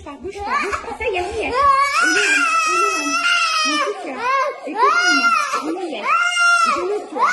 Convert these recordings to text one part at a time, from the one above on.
Bouge pas, bouge pas, bouge pas. Ça y est, on y est. Mon petit cœur. Écoute-moi. On y est. Je le toi.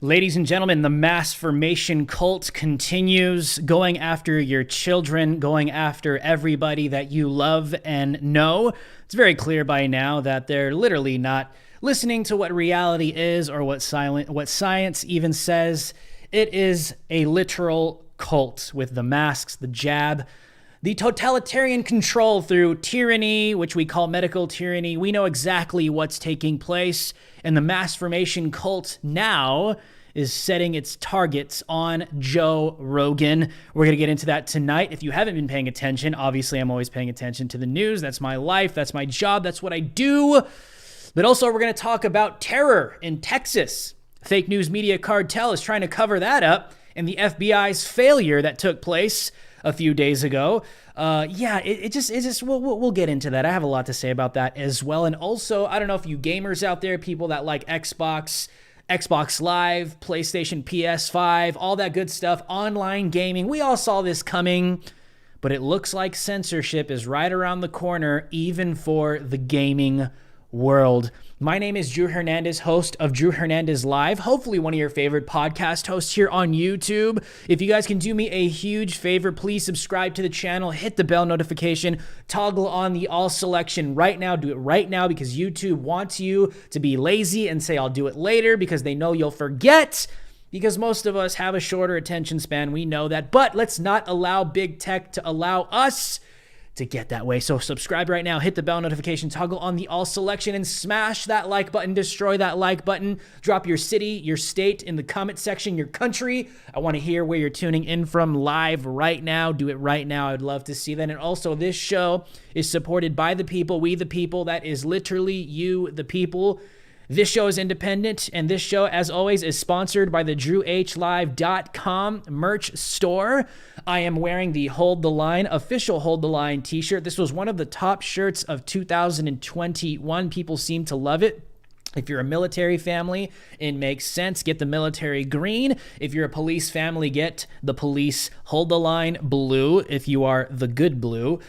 Ladies and gentlemen, the mass formation cult continues, going after your children, going after everybody that you love and know. It's very clear by now that they're literally not listening to what reality is or what science even says. It is a literal cult with the masks, the jab, the totalitarian control through tyranny, which we call medical tyranny. We know exactly what's taking place, and the mass formation cult now is setting its targets on Joe Rogan. We're going to get into that tonight. If you haven't been paying attention, obviously I'm always paying attention to the news. That's my life. That's my job. That's what I do. But also we're going to talk about terror in Texas. Fake news media Cartel is trying to cover that up, and the FBI's failure that took place a few days ago. We'll get into that. I have a lot to say about that as well. And also, I don't know if you gamers out there, people that like Xbox Live, PlayStation, PS5, all that good stuff, online gaming. We all saw this coming, but it looks like censorship is right around the corner, even for the gaming world. My name is Drew Hernandez, host of Drew Hernandez Live, hopefully one of your favorite podcast hosts here on YouTube. If you guys can do me a huge favor, please subscribe to the channel, hit the bell notification, toggle on the all selection right now. Do it right now because YouTube wants you to be lazy and say, I'll do it later, because they know you'll forget, because most of us have a shorter attention span. We know that, but let's not allow big tech to allow us to get that way. So subscribe right now, hit the bell notification, toggle on the all selection, and smash that like button, destroy that like button. Drop your city, your state in the comment section, your country. I want to hear where you're tuning in from live right now. Do it right now. I'd love to see that. And also, this show is supported by the people, we the people. That is literally you, the people. This show is independent, and this show, as always, is sponsored by the DrewHLive.com merch store. I am wearing the Hold the Line, official Hold the Line t-shirt. This was one of the top shirts of 2021. People seem to love it. If you're a military family, it makes sense. Get the military green. If you're a police family, get the police Hold the Line blue if you are the good blue.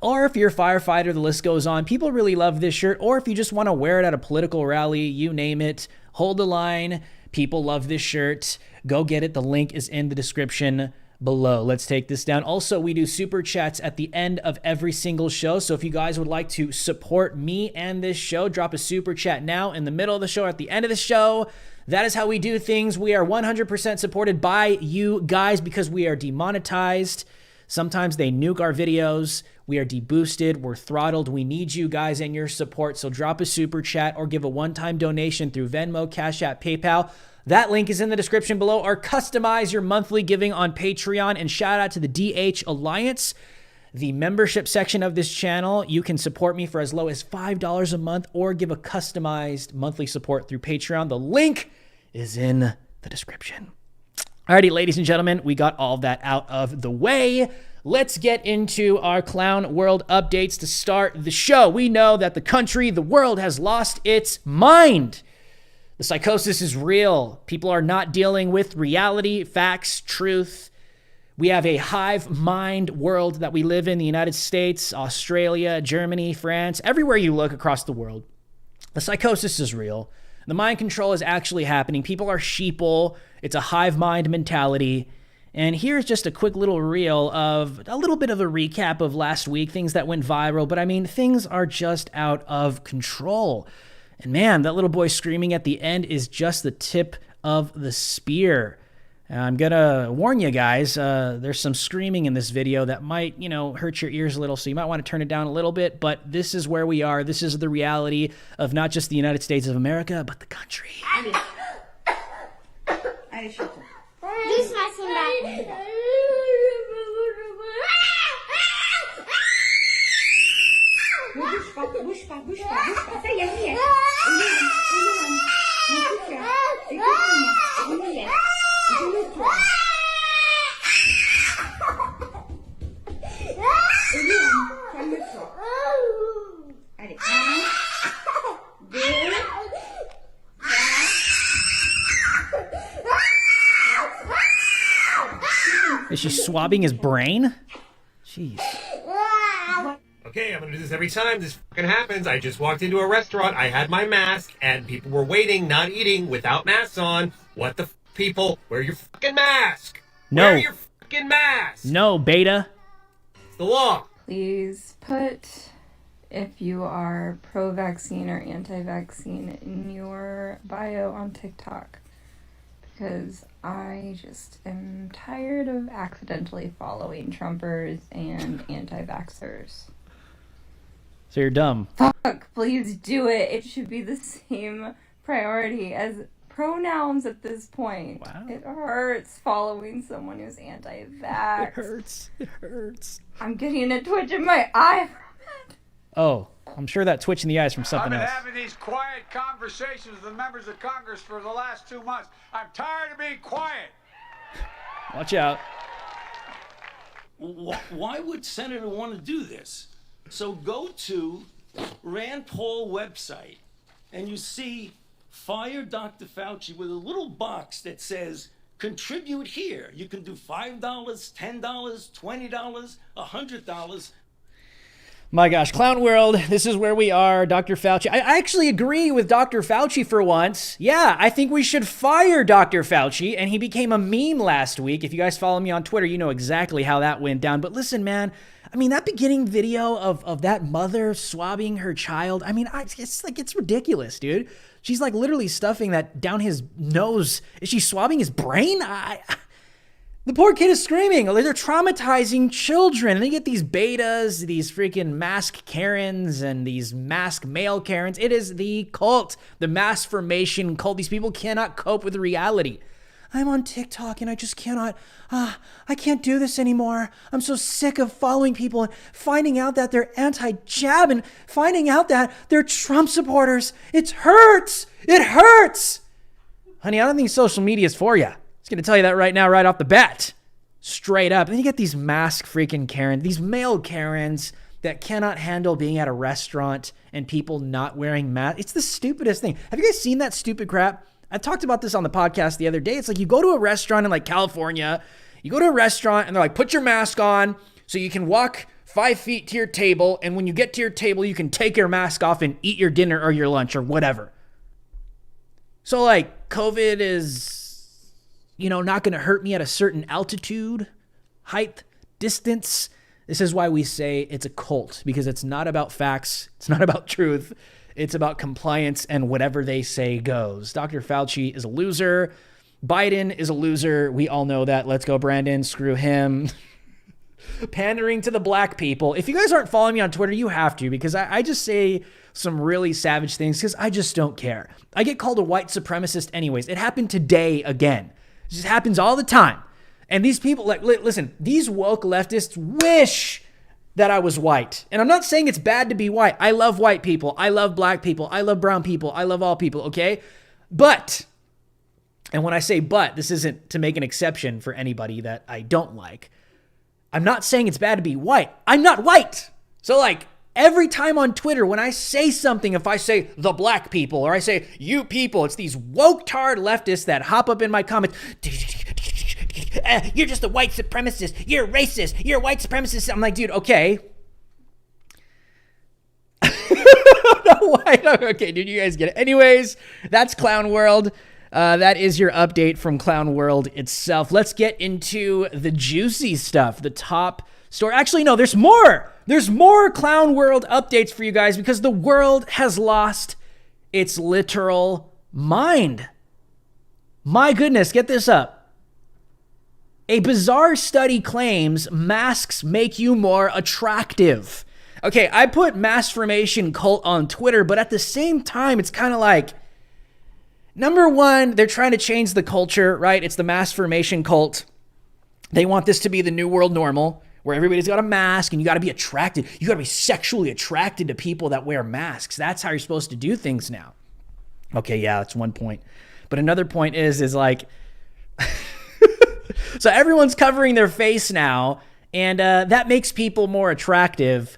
Or if you're a firefighter, the list goes on. People really love this shirt. Or if you just want to wear it at a political rally, you name it, Hold the Line. People love this shirt. Go get it. The link is in the description below. Let's take this down. Also, we do super chats at the end of every single show. So if you guys would like to support me and this show, drop a super chat now, in the middle of the show, at the end of the show. That is how we do things. We are 100% supported by you guys because we are demonetized. Sometimes they nuke our videos. We are deboosted. We're throttled. We need you guys and your support. So drop a super chat or give a one-time donation through Venmo, Cash App, PayPal. That link is in the description below. Or customize your monthly giving on Patreon. And shout out to the DH Alliance, the membership section of this channel. You can support me for as low as $5 a month or give a customized monthly support through Patreon. The link is in the description. Alrighty, ladies and gentlemen, we got all that out of the way. Let's get into our clown world updates to start the show. We know that the country, the world has lost its mind. The psychosis is real. People are not dealing with reality, facts, truth. We have a hive mind world that we live in, the United States, Australia, Germany, France, everywhere you look across the world. The psychosis is real. The mind control is actually happening. People are sheeple. It's a hive mind mentality. And here's just a quick little reel of a little bit of a recap of last week, things that went viral. But I mean, things are just out of control. And man, that little boy screaming at the end is just the tip of the spear. I'm going to warn you guys, there's some screaming in this video that might, hurt your ears a little, so you might want to turn it down a little bit, but this is where we are. This is the reality of not just the United States of America, but the country. Bouge pas, bouge pas, bouge pas, bouge pas. Ça y est, on y est. Mon petit cœur. Écoute-moi. On y est. Je le toi. Calme-toi. Allez, 1, 2, 3, 4, 5. Is she swabbing his brain? Jeez. Okay, I'm gonna do this every time this fucking happens. I just walked into a restaurant, I had my mask, and people were waiting, not eating, without masks on. What the people? Wear your fucking mask! No. Wear your fucking mask! No, beta. It's the law. Please put if you are pro-vaccine or anti-vaccine in your bio on TikTok. Because I just am tired of accidentally following Trumpers and anti-vaxxers. So you're dumb. Fuck, please do it. It should be the same priority as pronouns at this point. Wow. It hurts following someone who's anti-vax. It hurts. It hurts. I'm getting a twitch in my eye from it. Oh, I'm sure that twitch in the eyes from something I've been else. having these quiet conversations with the members of Congress for the last 2 months. I'm tired of being quiet. Watch out. Why would Senator want to do this? So go to Rand Paul website and you see fire Dr. Fauci with a little box that says contribute here. You can do $5, $10, $20, $100. My gosh, Clown World, this is where we are. Dr. Fauci. I actually agree with Dr. Fauci for once. Yeah, I think we should fire Dr. Fauci, and he became a meme last week. If you guys follow me on Twitter, you know exactly how that went down. But listen, man, I mean, that beginning video of that mother swabbing her child, I mean, it's ridiculous, dude. She's like literally stuffing that down his nose. Is she swabbing his brain? The poor kid is screaming. They're traumatizing children. And they get these betas, these freaking mask Karens, and these mask male Karens. It is the cult, the mass formation cult. These people cannot cope with reality. I'm on TikTok and I just cannot, I can't do this anymore. I'm so sick of following people and finding out that they're anti-jab and finding out that they're Trump supporters. It hurts. It hurts. Honey, I don't think social media is for you. Going to tell you that right now, right off the bat. Straight up. And then you get these mask freaking Karens, these male Karens that cannot handle being at a restaurant and people not wearing masks. It's the stupidest thing. Have you guys seen that stupid crap? I talked about this on the podcast the other day. It's like you go to a restaurant in like California, you go to a restaurant and they're like, put your mask on so you can walk 5 feet to your table. And when you get to your table, you can take your mask off and eat your dinner or your lunch or whatever. So like COVID is, not going to hurt me at a certain altitude, height, distance. This is why we say it's a cult, because it's not about facts. It's not about truth. It's about compliance, and whatever they say goes. Dr. Fauci is a loser. Biden is a loser. We all know that. Let's go, Brandon. Screw him. Pandering to the black people. If you guys aren't following me on Twitter, you have to, because I just say some really savage things because I just don't care. I get called a white supremacist anyways. It happened today again. It just happens all the time. And these people, like, listen, these woke leftists wish that I was white. And I'm not saying it's bad to be white. I love white people. I love black people. I love brown people. I love all people, okay? But, and when I say but, this isn't to make an exception for anybody that I don't like. I'm not saying it's bad to be white. I'm not white. So, like, every time on Twitter, when I say something, if I say the black people or I say you people, it's these woke tard leftists that hop up in my comments. You're just a white supremacist. You're racist. You're a white supremacist. I'm like, dude, okay. Okay, dude, you guys get it. Anyways, that's Clown World. That is your update from Clown World itself. Let's get into the juicy stuff, the top story. Actually, no, there's more. There's more Clown World updates for you guys because the world has lost its literal mind. My goodness, get this up. A bizarre study claims masks make you more attractive. Okay, I put mass formation cult on Twitter, but at the same time, it's kind of like, number one, they're trying to change the culture, right? It's the mass formation cult. They want this to be the new world normal, where everybody's got a mask and you got to be attracted. You got to be sexually attracted to people that wear masks. That's how you're supposed to do things now. Okay, yeah, that's one point. But another point is like, so everyone's covering their face now, and that makes people more attractive.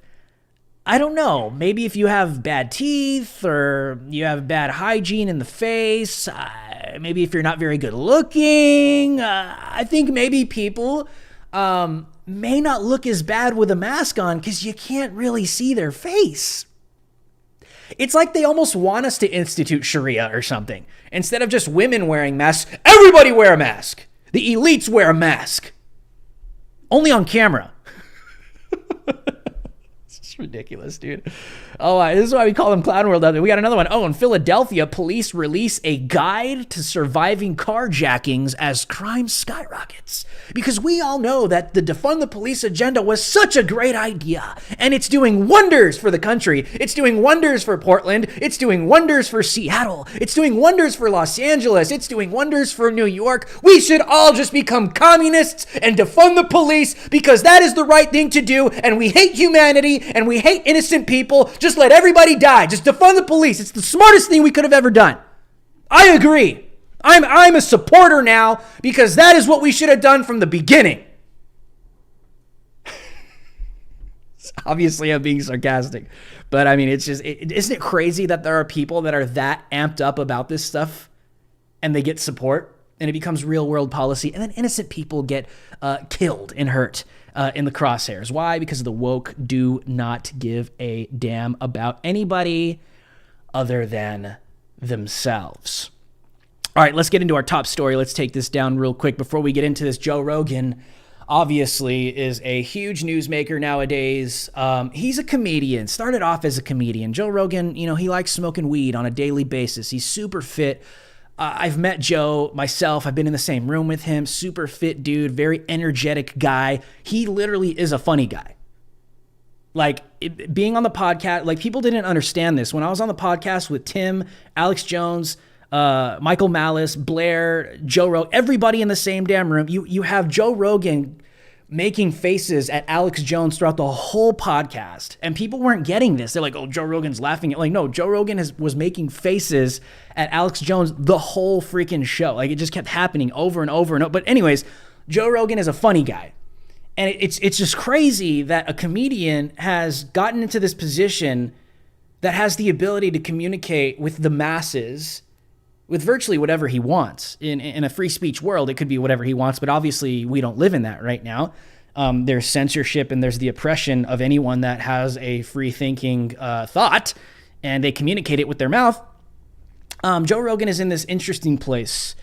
I don't know. Maybe if you have bad teeth or you have bad hygiene in the face, maybe if you're not very good looking, I think maybe people may not look as bad with a mask on because you can't really see their face. It's like they almost want us to institute Sharia or something. Instead of just women wearing masks, everybody wear a mask. The elites wear a mask. Only on camera. It's ridiculous, dude. Oh, this is why we call them Clown World out there. We got another one. Oh, in Philadelphia, police release a guide to surviving carjackings as crime skyrockets. Because we all know that the defund the police agenda was such a great idea. And it's doing wonders for the country. It's doing wonders for Portland. It's doing wonders for Seattle. It's doing wonders for Los Angeles. It's doing wonders for New York. We should all just become communists and defund the police because that is the right thing to do. And we hate humanity and we hate innocent people. Just let everybody die. Just defund the police. It's the smartest thing we could have ever done. I agree. I'm a supporter now because that is what we should have done from the beginning. Obviously, I'm being sarcastic, but I mean, it's just, isn't it crazy that there are people that are that amped up about this stuff and they get support and it becomes real world policy and then innocent people get killed and hurt in the crosshairs. Why? Because the woke do not give a damn about anybody other than themselves. All right, let's get into our top story. Let's take this down real quick before we get into this. Joe Rogan obviously is a huge newsmaker nowadays. He's a comedian, started off as a comedian. Joe Rogan, you know, he likes smoking weed on a daily basis. He's super fit. I've met Joe myself. I've been in the same room with him. Super fit dude, very energetic guy. He literally is a funny guy. Like being on the podcast, like people didn't understand this. When I was on the podcast with Tim, Alex Jones, Michael Malice, Blair, Joe Rogan, everybody in the same damn room. You have Joe Rogan making faces at Alex Jones throughout the whole podcast. And people weren't getting this. They're like, oh, Joe Rogan's laughing. Like, no, Joe Rogan was making faces at Alex Jones the whole freaking show. Like it just kept happening over and over and over. But anyways, Joe Rogan is a funny guy. And it's just crazy that a comedian has gotten into this position that has the ability to communicate with the masses with virtually whatever he wants. In a free speech world, it could be whatever he wants, but obviously we don't live in that right now. There's censorship and there's the oppression of anyone that has a free-thinking thought, and they communicate it with their mouth. Joe Rogan is in this interesting place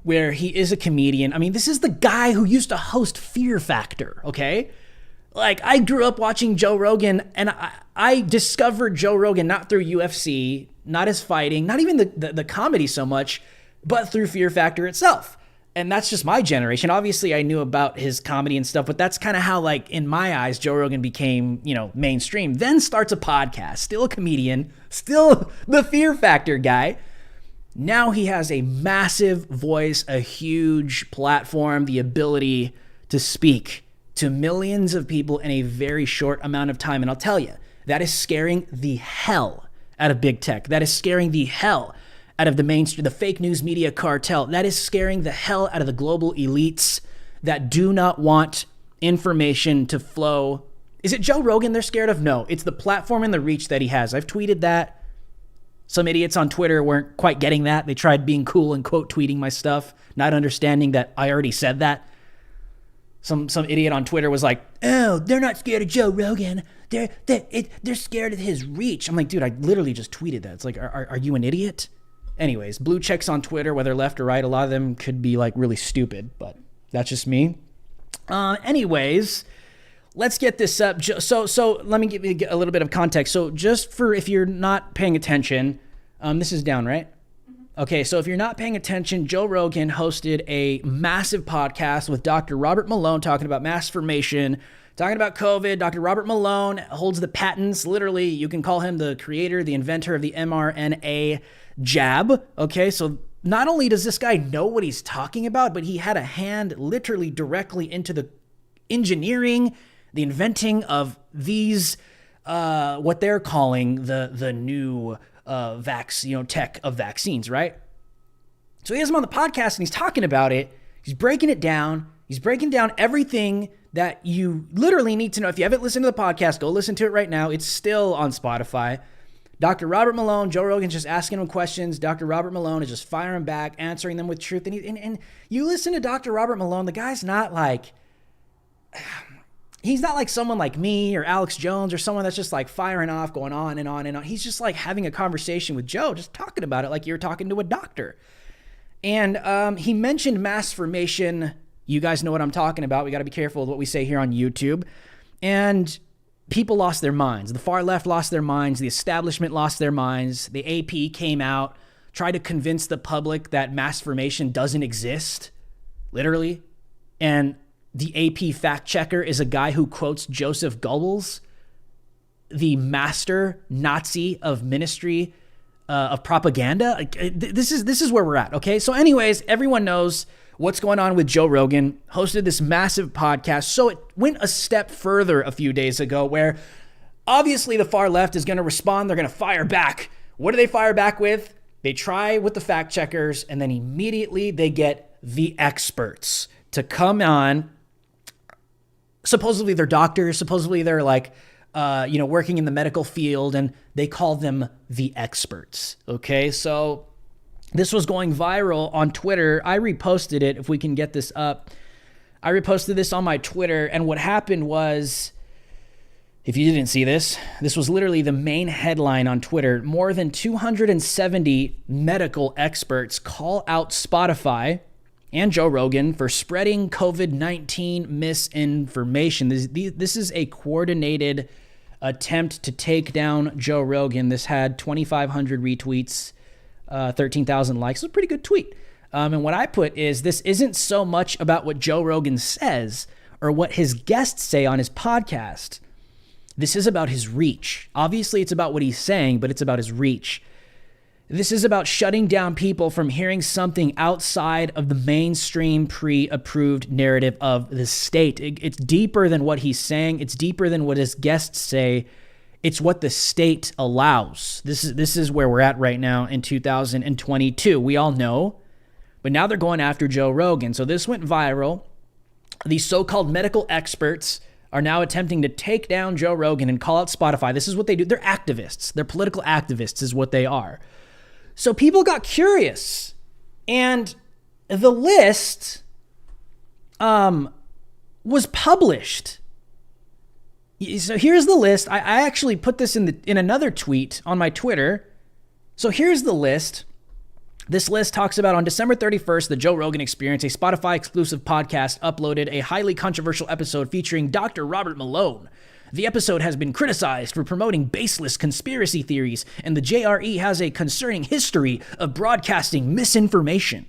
where he is a comedian. I mean, this is the guy who used to host Fear Factor, okay? Like, I grew up watching Joe Rogan, and I discovered Joe Rogan not through UFC, not his fighting, not even the comedy so much, but through Fear Factor itself. And that's just my generation. Obviously, I knew about his comedy and stuff, but that's kind of how, like, in my eyes, Joe Rogan became, you know, mainstream. Then starts a podcast, still a comedian, still the Fear Factor guy. Now he has a massive voice, a huge platform, the ability to speak to millions of people in a very short amount of time. And I'll tell you, that is scaring the hell out of big tech. That is scaring the hell out of the mainstream, the fake news media cartel. That is scaring the hell out of the global elites that do not want information to flow. Is it Joe Rogan they're scared of? No, it's the platform and the reach that he has. I've tweeted that. Some idiots on Twitter weren't quite getting that. They tried being cool and quote tweeting my stuff, not understanding that I already said that. Some idiot on Twitter was like, oh, they're not scared of Joe Rogan. They're scared of his reach. I'm like, dude, I literally just tweeted that. It's like, are you an idiot? Anyways, blue checks on Twitter, whether left or right, a lot of them could be like really stupid, but that's just me. Anyways, let's get this up. So let me give you a little bit of context. So just for if you're not paying attention, this is down, right? Okay, so if you're not paying attention, Joe Rogan hosted a massive podcast with Dr. Robert Malone talking about mass formation, talking about COVID. Dr. Robert Malone holds the patents. Literally, you can call him the creator, the inventor of the mRNA jab. Okay, so not only does this guy know what he's talking about, but he had a hand literally directly into the engineering, the inventing of these, what they're calling the new tech of vaccines, right? So he has him on the podcast and he's talking about it. He's breaking it down. He's breaking down everything that you literally need to know. If you haven't listened to the podcast, go listen to it right now. It's still on Spotify. Dr. Robert Malone, Joe Rogan's just asking him questions. Dr. Robert Malone is just firing back, answering them with truth. And you listen to Dr. Robert Malone, the guy's not like he's not like someone like me or Alex Jones or someone that's just like firing off, going on and on and on. He's just like having a conversation with Joe, just talking about it like you're talking to a doctor. And he mentioned mass formation. You guys know what I'm talking about. We got to be careful with what we say here on YouTube. And people lost their minds. The far left lost their minds. The establishment lost their minds. The AP came out, tried to convince the public that mass formation doesn't exist, literally. And the AP fact checker is a guy who quotes Joseph Goebbels, the master Nazi of ministry, of propaganda. This is where we're at, okay? So anyways, everyone knows what's going on with Joe Rogan, hosted this massive podcast. So it went a step further a few days ago where obviously the far left is going to respond. They're going to fire back. What do they fire back with? They try with the fact checkers, and then immediately they get the experts to come on. Supposedly they're doctors. Supposedly they're like, working in the medical field, and they call them the experts. Okay, so this was going viral on Twitter. I reposted it. If we can get this up, I reposted this on my Twitter. And what happened was, if you didn't see this, this was literally the main headline on Twitter. More than 270 medical experts call out Spotify and Joe Rogan for spreading COVID-19 misinformation. This is a coordinated attempt to take down Joe Rogan. This had 2,500 retweets, 13,000 likes. It's a pretty good tweet. And what I put is, this isn't so much about what Joe Rogan says or what his guests say on his podcast. This is about his reach. Obviously, it's about what he's saying, but it's about his reach. This is about shutting down people from hearing something outside of the mainstream pre-approved narrative of the state. It's deeper than what he's saying. It's deeper than what his guests say. It's what the state allows. This is where we're at right now in 2022. We all know, but now they're going after Joe Rogan. So this went viral. These so-called medical experts are now attempting to take down Joe Rogan and call out Spotify. This is what they do. They're activists. They're political activists is what they are. So people got curious, and the list was published. So here's the list. I actually put this in another tweet on my Twitter. So here's the list. This list talks about on December 31st, the Joe Rogan Experience, a Spotify exclusive podcast, uploaded a highly controversial episode featuring Dr. Robert Malone. The episode has been criticized for promoting baseless conspiracy theories, and the JRE has a concerning history of broadcasting misinformation,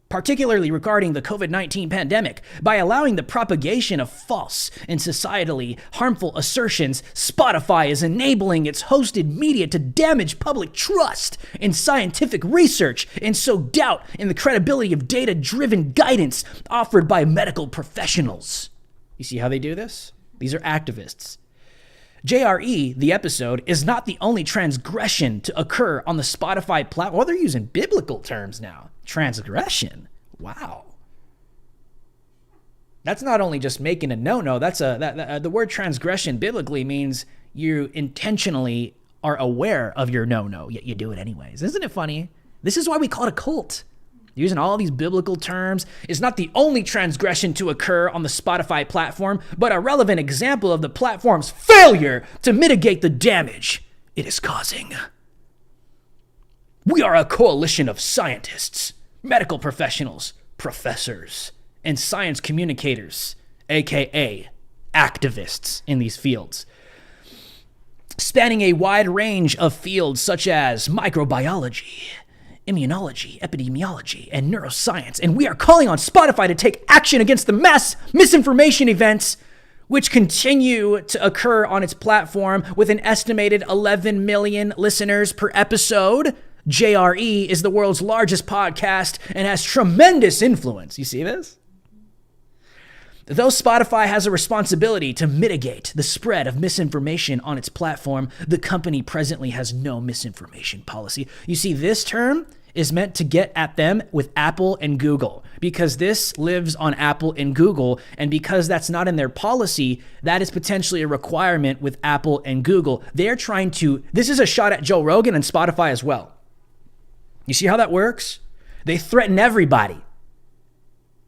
particularly regarding the COVID-19 pandemic. By allowing the propagation of false and societally harmful assertions, Spotify is enabling its hosted media to damage public trust in scientific research and sow doubt in the credibility of data-driven guidance offered by medical professionals. You see how they do this? These are activists. JRE, the episode, is not the only transgression to occur on the Spotify platform. Well, they're using biblical terms now. Transgression. Wow. That's not only just making a no-no. That's the word transgression biblically means you intentionally are aware of your no-no, yet you do it anyways. Isn't it funny? This is why we call it a cult. Using all these biblical terms is not the only transgression to occur on the Spotify platform, but a relevant example of the platform's failure to mitigate the damage it is causing. We are a coalition of scientists, medical professionals, professors, and science communicators, aka activists in these fields, spanning a wide range of fields such as microbiology, immunology, epidemiology, and neuroscience. And we are calling on Spotify to take action against the mass misinformation events which continue to occur on its platform. With an estimated 11 million listeners per episode, JRE is the world's largest podcast and has tremendous influence. You see this? Though Spotify has a responsibility to mitigate the spread of misinformation on its platform, the company presently has no misinformation policy. You see, this term is meant to get at them with Apple and Google, because this lives on Apple and Google, and because that's not in their policy, that is potentially a requirement with Apple and Google. They're trying to, this is a shot at Joe Rogan and Spotify as well. You see how that works? They threaten everybody.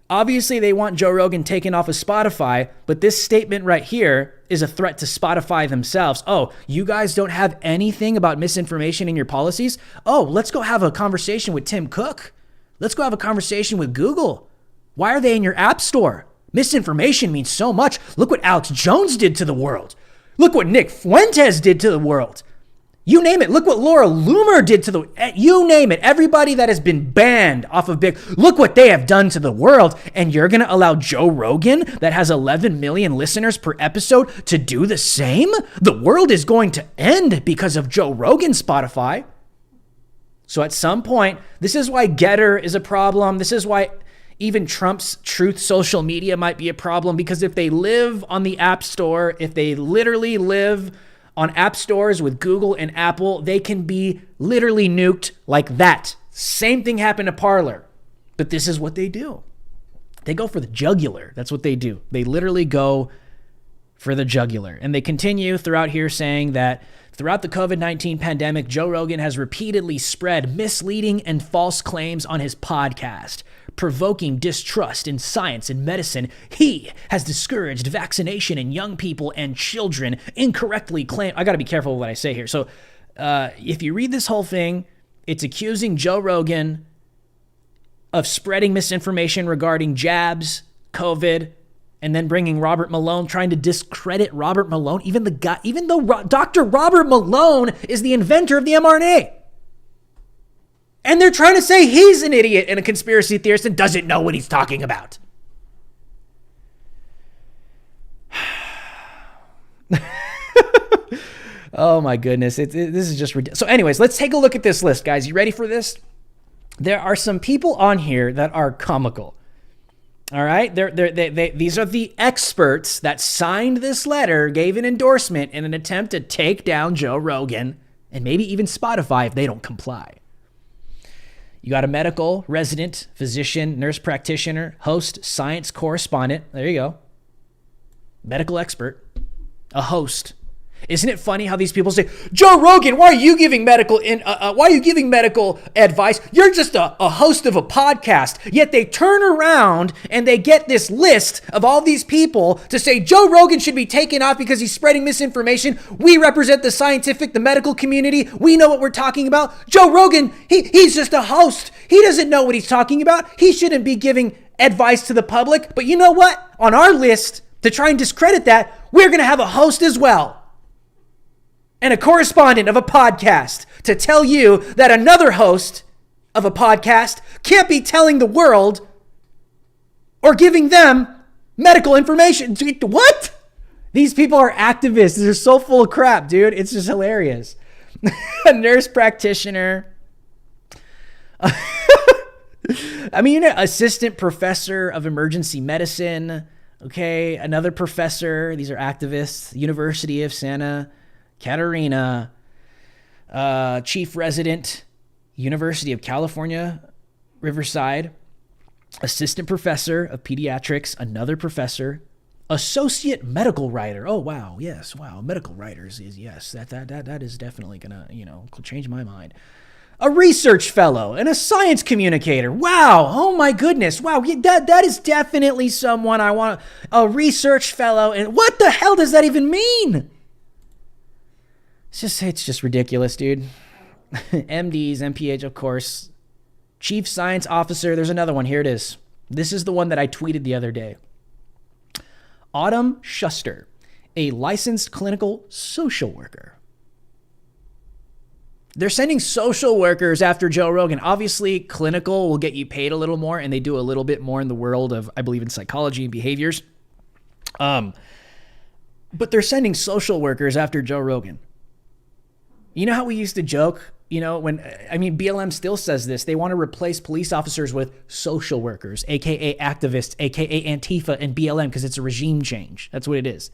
Obviously, they want Joe Rogan taken off of Spotify, but this statement right here is a threat to Spotify themselves. Oh, you guys don't have anything about misinformation in your policies? Oh, let's go have a conversation with Tim Cook. Let's go have a conversation with Google. Why are they in your app store? Misinformation means so much. Look what Alex Jones did to the world. Look what Nick Fuentes did to the world. You name it. Look what Laura Loomer did to you name it. Everybody that has been banned off of big, look what they have done to the world. And you're going to allow Joe Rogan, that has 11 million listeners per episode, to do the same? The world is going to end because of Joe Rogan, Spotify. So at some point, this is why Getter is a problem. This is why even Trump's Truth social media might be a problem, because if they live on the App Store, if they literally live on app stores with Google and Apple, they can be literally nuked like that. Same thing happened to Parler. But this is what they do. They go for the jugular. That's what they do. They literally go for the jugular. And they continue throughout here saying that throughout the COVID-19 pandemic, Joe Rogan has repeatedly spread misleading and false claims on his podcast, provoking distrust in science and medicine. He has discouraged vaccination in young people and children, incorrectly claim. I got to be careful with what I say here. So if you read this whole thing, it's accusing Joe Rogan of spreading misinformation regarding jabs, COVID, and then bringing Robert Malone, trying to discredit Robert Malone, even though Dr. Robert Malone is the inventor of the mRNA. And they're trying to say he's an idiot and a conspiracy theorist and doesn't know what he's talking about. Oh my goodness. This is just ridiculous. So anyways, let's take a look at this list, guys. You ready for this? There are some people on here that are comical. All right? These are the experts that signed this letter, gave an endorsement in an attempt to take down Joe Rogan and maybe even Spotify if they don't comply. You got a medical resident, physician, nurse practitioner, host, science correspondent. There you go. Medical expert, a host. Isn't it funny how these people say, Joe Rogan, why are you giving medical advice? You're just a host of a podcast. Yet they turn around and they get this list of all these people to say Joe Rogan should be taken off because he's spreading misinformation. We represent the scientific, the medical community. We know what we're talking about. Joe Rogan, he's just a host. He doesn't know what he's talking about. He shouldn't be giving advice to the public. But you know what? On our list, to try and discredit that, we're going to have a host as well, and a correspondent of a podcast to tell you that another host of a podcast can't be telling the world or giving them medical information. What? These people are activists. They're so full of crap, dude. It's just hilarious. A nurse practitioner. Assistant professor of emergency medicine. Okay, another professor. These are activists. University of Santa Catarina, chief resident, University of California, Riverside, assistant professor of pediatrics, another professor, associate medical writer. Oh, wow. Yes. Wow. Medical writers is, yes, that is definitely gonna, change my mind. A research fellow and a science communicator. Wow. Oh my goodness. Wow. That is definitely someone I want. A research fellow. And what the hell does that even mean? It's just ridiculous, dude. MDs, MPH, of course. Chief Science Officer. There's another one. Here it is. This is the one that I tweeted the other day. Autumn Schuster, a licensed clinical social worker. They're sending social workers after Joe Rogan. Obviously, clinical will get you paid a little more, and they do a little bit more in the world of, I believe, in psychology and behaviors. But they're sending social workers after Joe Rogan. You know how we used to joke, BLM still says this. They want to replace police officers with social workers, AKA activists, AKA Antifa and BLM, because it's a regime change. That's what it is.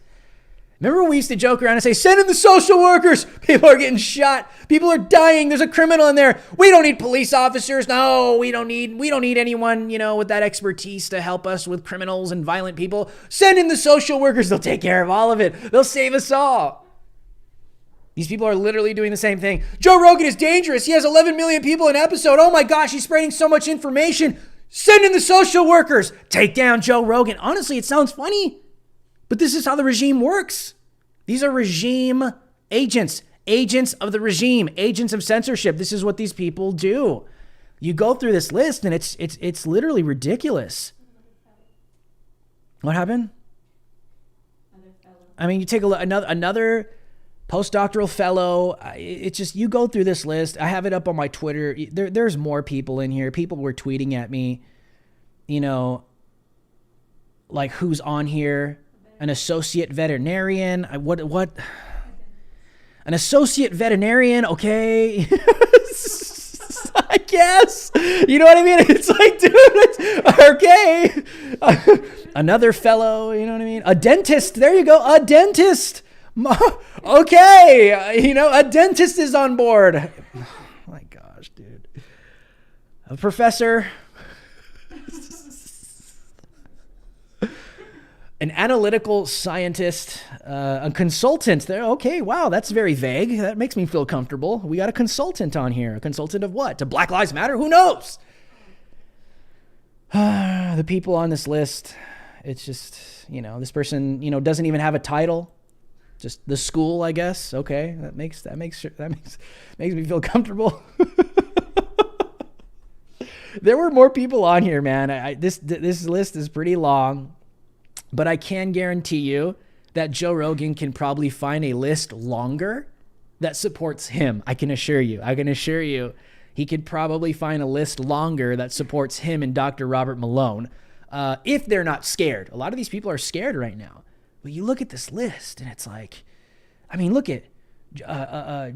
Remember when we used to joke around and say, send in the social workers. People are getting shot. People are dying. There's a criminal in there. We don't need police officers. No, we don't need anyone, with that expertise to help us with criminals and violent people. Send in the social workers. They'll take care of all of it. They'll save us all. These people are literally doing the same thing. Joe Rogan is dangerous. He has 11 million people an episode. Oh my gosh, he's spreading so much information. Send in the social workers. Take down Joe Rogan. Honestly, it sounds funny, but this is how the regime works. These are regime agents, agents of the regime, agents of censorship. This is what these people do. You go through this list and it's literally ridiculous. What happened? I mean, you take a look, another postdoctoral fellow. It's just, you go through this list. I have it up on my Twitter. There's more people in here. People were tweeting at me, you know, like who's on here. An associate veterinarian. What? An associate veterinarian. Okay. I guess. You know what I mean? It's like, dude, it's okay. Another fellow, you know what I mean? A dentist. There you go. A dentist. Okay. You know, a dentist is on board. Oh my gosh, dude. A professor. An analytical scientist, a consultant. There, okay, wow, that's very vague. That makes me feel comfortable. We got a consultant on here. A consultant of what? To Black Lives Matter? Who knows? The people on this list, it's just, you know, this person, you know, doesn't even have a title. Just the school, I guess. Okay, that makes me feel comfortable. There were more people on here, man. This list is pretty long. But I can guarantee you that Joe Rogan can probably find a list longer that supports him. I can assure you. He could probably find a list longer that supports him and Dr. Robert Malone if they're not scared. A lot of these people are scared right now. But you look at this list and it's like, I mean, look at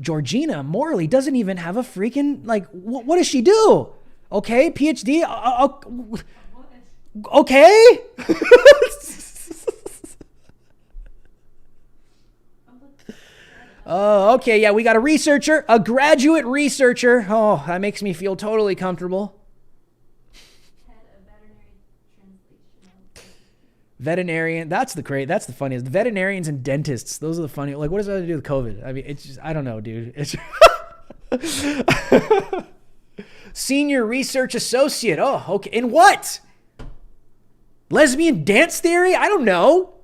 Georgina Morley doesn't even have a freaking, like, what does she do? Okay, PhD. Okay. Oh, okay. Yeah, we got a researcher, a graduate researcher. Oh, that makes me feel totally comfortable. Veterinarian. That's the funniest. The veterinarians and dentists. Those are the funny. Like, what does that have to do with COVID? I mean, it's just, I don't know, dude. It's senior research associate. Oh, okay. In what? Lesbian dance theory? I don't know.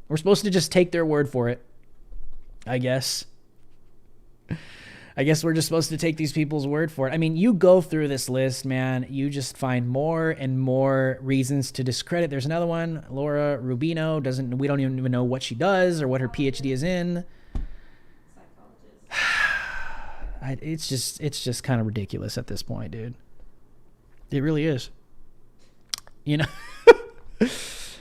We're supposed to just take their word for it, I guess. I guess we're just supposed to take these people's word for it. I mean, you go through this list, man. You just find more and more reasons to discredit. There's another one, Laura Rubino. We don't even know what she does or what her PhD is in. It's just kind of ridiculous at this point, dude. It really is. You know,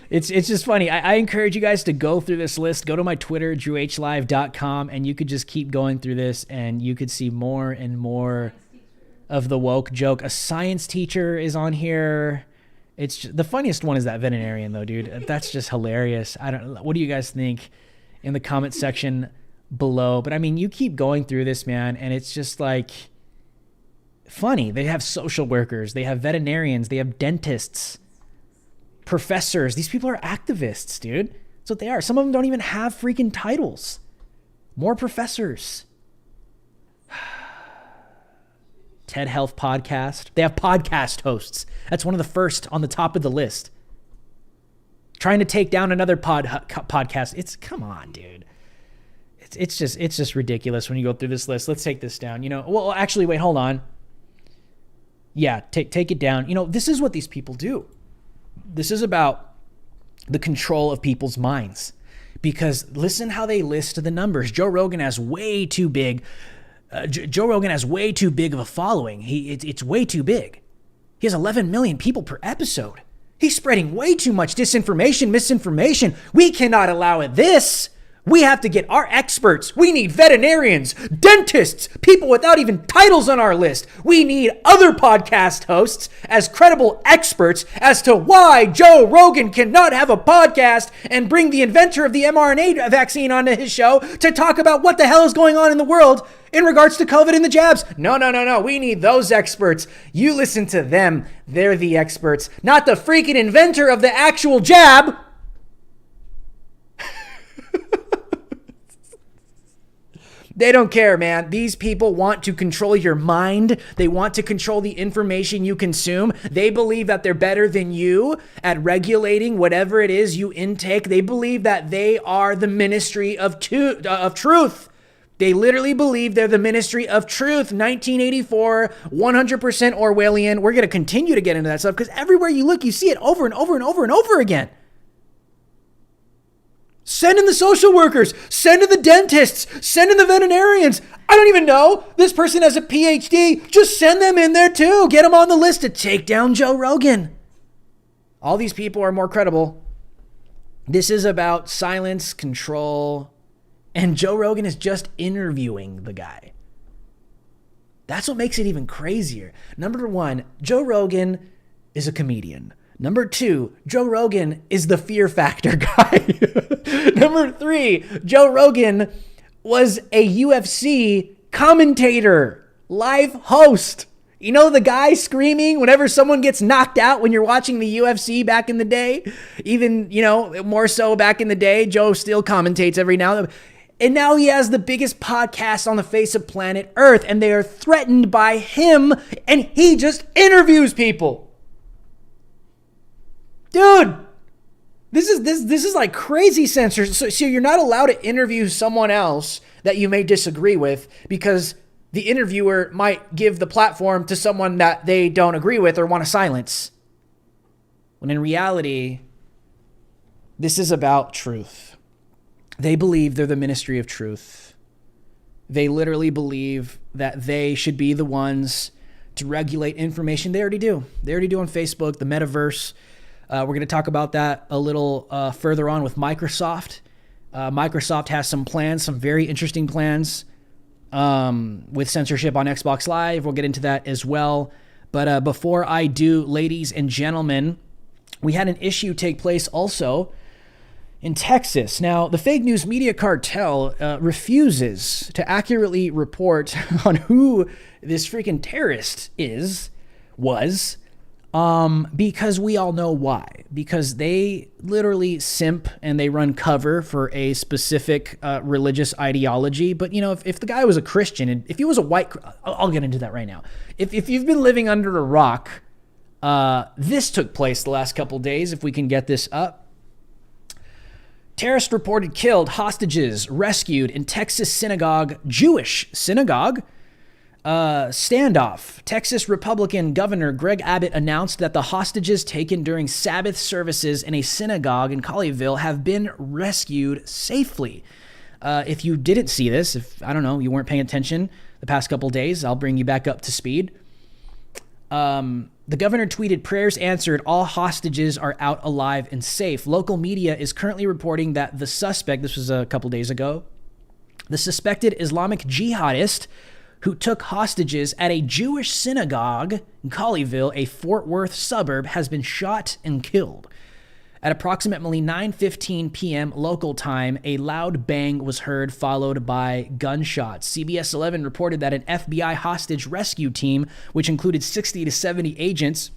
it's just funny. I encourage you guys to go through this list. Go to my Twitter, drewhlive.com, and you could just keep going through this, and you could see more and more of the woke joke. A science teacher is on here. It's just, the funniest one is that veterinarian, though, dude. That's just hilarious. What do you guys think in the comment section below? But I mean, you keep going through this, man, and it's just like funny. They have social workers, they have veterinarians, they have dentists, professors. These people are activists, dude. That's what they are. Some of them don't even have freaking titles. More professors. TED Health Podcast. They have podcast hosts. That's one of the first on the top of the list. Trying to take down another podcast. Come on, dude. It's just ridiculous when you go through this list. Let's take this down. You know, well, actually, wait, hold on. Yeah, take it down. You know, this is what these people do. This is about the control of people's minds. Because listen how they list the numbers. Joe Rogan has way too big. Joe Rogan has way too big of a following. It's way too big. He has 11 million people per episode. He's spreading way too much disinformation, misinformation. We cannot allow this. We have to get our experts. We need veterinarians, dentists, people without even titles on our list. We need other podcast hosts as credible experts as to why Joe Rogan cannot have a podcast and bring the inventor of the mRNA vaccine onto his show to talk about what the hell is going on in the world in regards to COVID and the jabs. No. We need those experts. You listen to them. They're the experts, not the freaking inventor of the actual jab. They don't care, man. These people want to control your mind. They want to control the information you consume. They believe that they're better than you at regulating whatever it is you intake. They believe that they are the ministry of truth. They literally believe they're the ministry of truth. 1984, 100% Orwellian. We're going to continue to get into that stuff because everywhere you look, you see it over and over and over and over again. Send in the social workers. Send in the dentists. Send in the veterinarians. I don't even know. This person has a PhD. Just send them in there too. Get them on the list to take down Joe Rogan. All these people are more credible. This is about silence, control, and Joe Rogan is just interviewing the guy. That's what makes it even crazier. Number one, Joe Rogan is a comedian. Number two, Joe Rogan is the fear factor guy. Number three, Joe Rogan was a UFC commentator, live host. You know the guy screaming whenever someone gets knocked out when you're watching the UFC back in the day? Even, more so back in the day, Joe still commentates every now and then. And now he has the biggest podcast on the face of planet Earth, and they are threatened by him, and he just interviews people. Dude, this is like crazy censorship. So you're not allowed to interview someone else that you may disagree with because the interviewer might give the platform to someone that they don't agree with or want to silence. When in reality, this is about truth. They believe they're the ministry of truth. They literally believe that they should be the ones to regulate information. They already do. They already do on Facebook, the metaverse. We're going to talk about that a little further on with Microsoft. Microsoft has some plans, some very interesting plans with censorship on Xbox Live. We'll get into that as well. But before I do, ladies and gentlemen, we had an issue take place also in Texas. Now, the fake news media cartel refuses to accurately report on who this freaking terrorist was. Because we all know why. Because they literally simp and they run cover for a specific religious ideology. But, if the guy was a Christian, and if he was a white... I'll get into that right now. If you've been living under a rock, this took place the last couple days, if we can get this up. Terrorists reported killed, hostages rescued in Texas synagogue, Jewish synagogue. Standoff. Texas Republican Governor Greg Abbott announced that the hostages taken during Sabbath services in a synagogue in Colleyville have been rescued safely. If you didn't see this, you weren't paying attention the past couple days, I'll bring you back up to speed. The governor tweeted, "Prayers answered, all hostages are out alive and safe." Local media is currently reporting that the suspect, this was a couple days ago, the suspected Islamic jihadist who took hostages at a Jewish synagogue in Colleyville, a Fort Worth suburb, has been shot and killed. At approximately 9:15 p.m. local time, a loud bang was heard, followed by gunshots. CBS 11 reported that an FBI hostage rescue team, which included 60 to 70 agents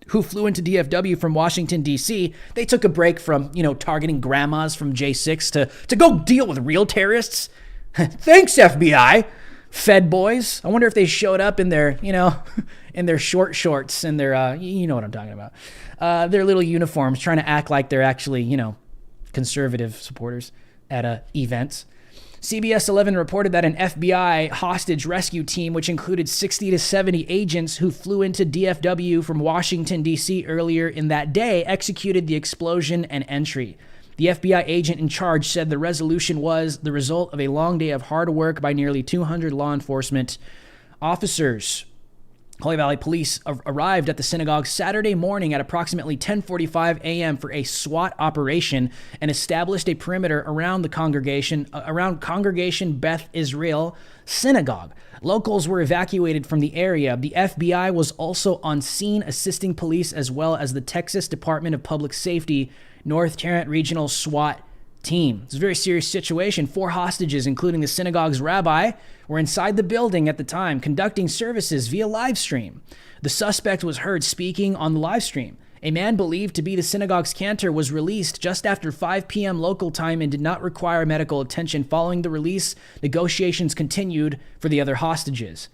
who flew into DFW from Washington, D.C., they took a break from, targeting grandmas from J6 to go deal with real terrorists. Thanks, FBI. Fed boys. I wonder if they showed up in their, in their short shorts and their, you know what I'm talking about. Their little uniforms, trying to act like they're actually, conservative supporters at events. CBS 11 reported that an FBI hostage rescue team, which included 60 to 70 agents who flew into DFW from Washington, D.C. earlier in that day, executed the explosion and entry. The FBI agent in charge said the resolution was the result of a long day of hard work by nearly 200 law enforcement officers. Holly Valley Police arrived at the synagogue Saturday morning at approximately 10:45 a.m. for a SWAT operation and established a perimeter around the congregation, Beth Israel Synagogue. Locals were evacuated from the area. The FBI was also on scene assisting police as well as the Texas Department of Public Safety North Tarrant Regional SWAT team. It's a very serious situation. 4 hostages, including the synagogue's rabbi, were inside the building at the time, conducting services via live stream. The suspect was heard speaking on the live stream. A man believed to be the synagogue's cantor was released just after 5 p.m. local time and did not require medical attention. Following the release, negotiations continued for the other hostages.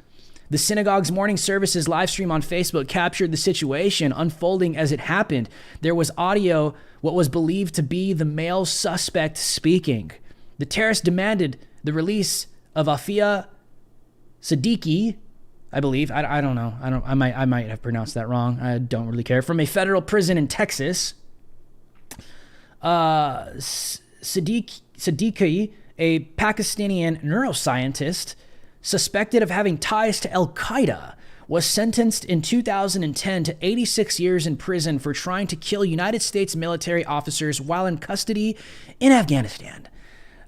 The synagogue's morning services live stream on Facebook captured the situation unfolding as it happened. There was audio, what was believed to be the male suspect speaking. The terrorists demanded the release of Afia Siddiqui, I believe. I don't know. I might have pronounced that wrong. I don't really care. From a federal prison in Texas. Siddiqui, a Pakistani neuroscientist suspected of having ties to Al-Qaeda, was sentenced in 2010 to 86 years in prison for trying to kill United States military officers while in custody in Afghanistan.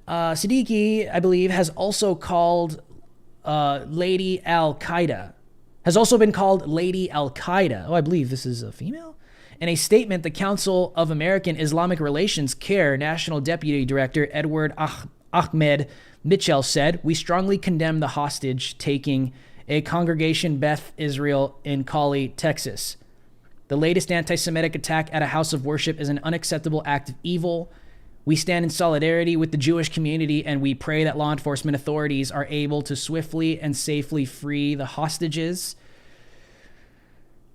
Siddiqui, I believe, has also called Lady Al-Qaeda. Has also been called Lady Al-Qaeda. Oh, I believe this is a female? In a statement, the Council of American Islamic Relations CARE National Deputy Director Edward Ahmed Mitchell said, "We strongly condemn the hostage taking a congregation Beth Israel in Cali, Texas. The latest anti-Semitic attack at a house of worship is an unacceptable act of evil. We stand in solidarity with the Jewish community, and we pray that law enforcement authorities are able to swiftly and safely free the hostages.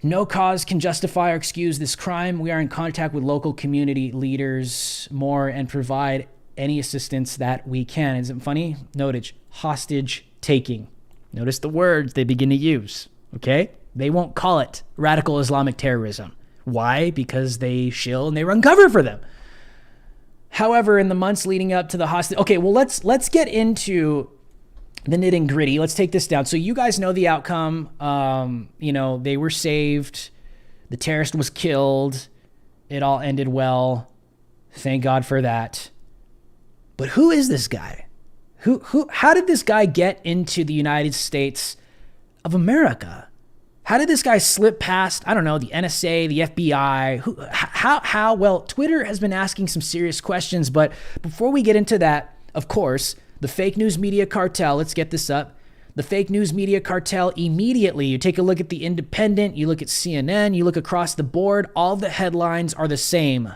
No cause can justify or excuse this crime. We are in contact with local community leaders more and provide any assistance that we can." Isn't it funny? Notice hostage taking. Notice the words they begin to use, okay? They won't call it radical Islamic terrorism. Why? Because they shill and they run cover for them. However, in the months leading up to the hostage... Okay, well, let's get into the nitty and gritty. Let's take this down. So you guys know the outcome. They were saved. The terrorist was killed. It all ended well. Thank God for that. But who is this guy? How did this guy get into the United States of America? How did this guy slip past, I don't know, the NSA, the FBI? How? Well, Twitter has been asking some serious questions, but before we get into that, of course, the fake news media cartel, let's get this up. The fake news media cartel immediately, you take a look at The Independent, you look at CNN, you look across the board, all the headlines are the same.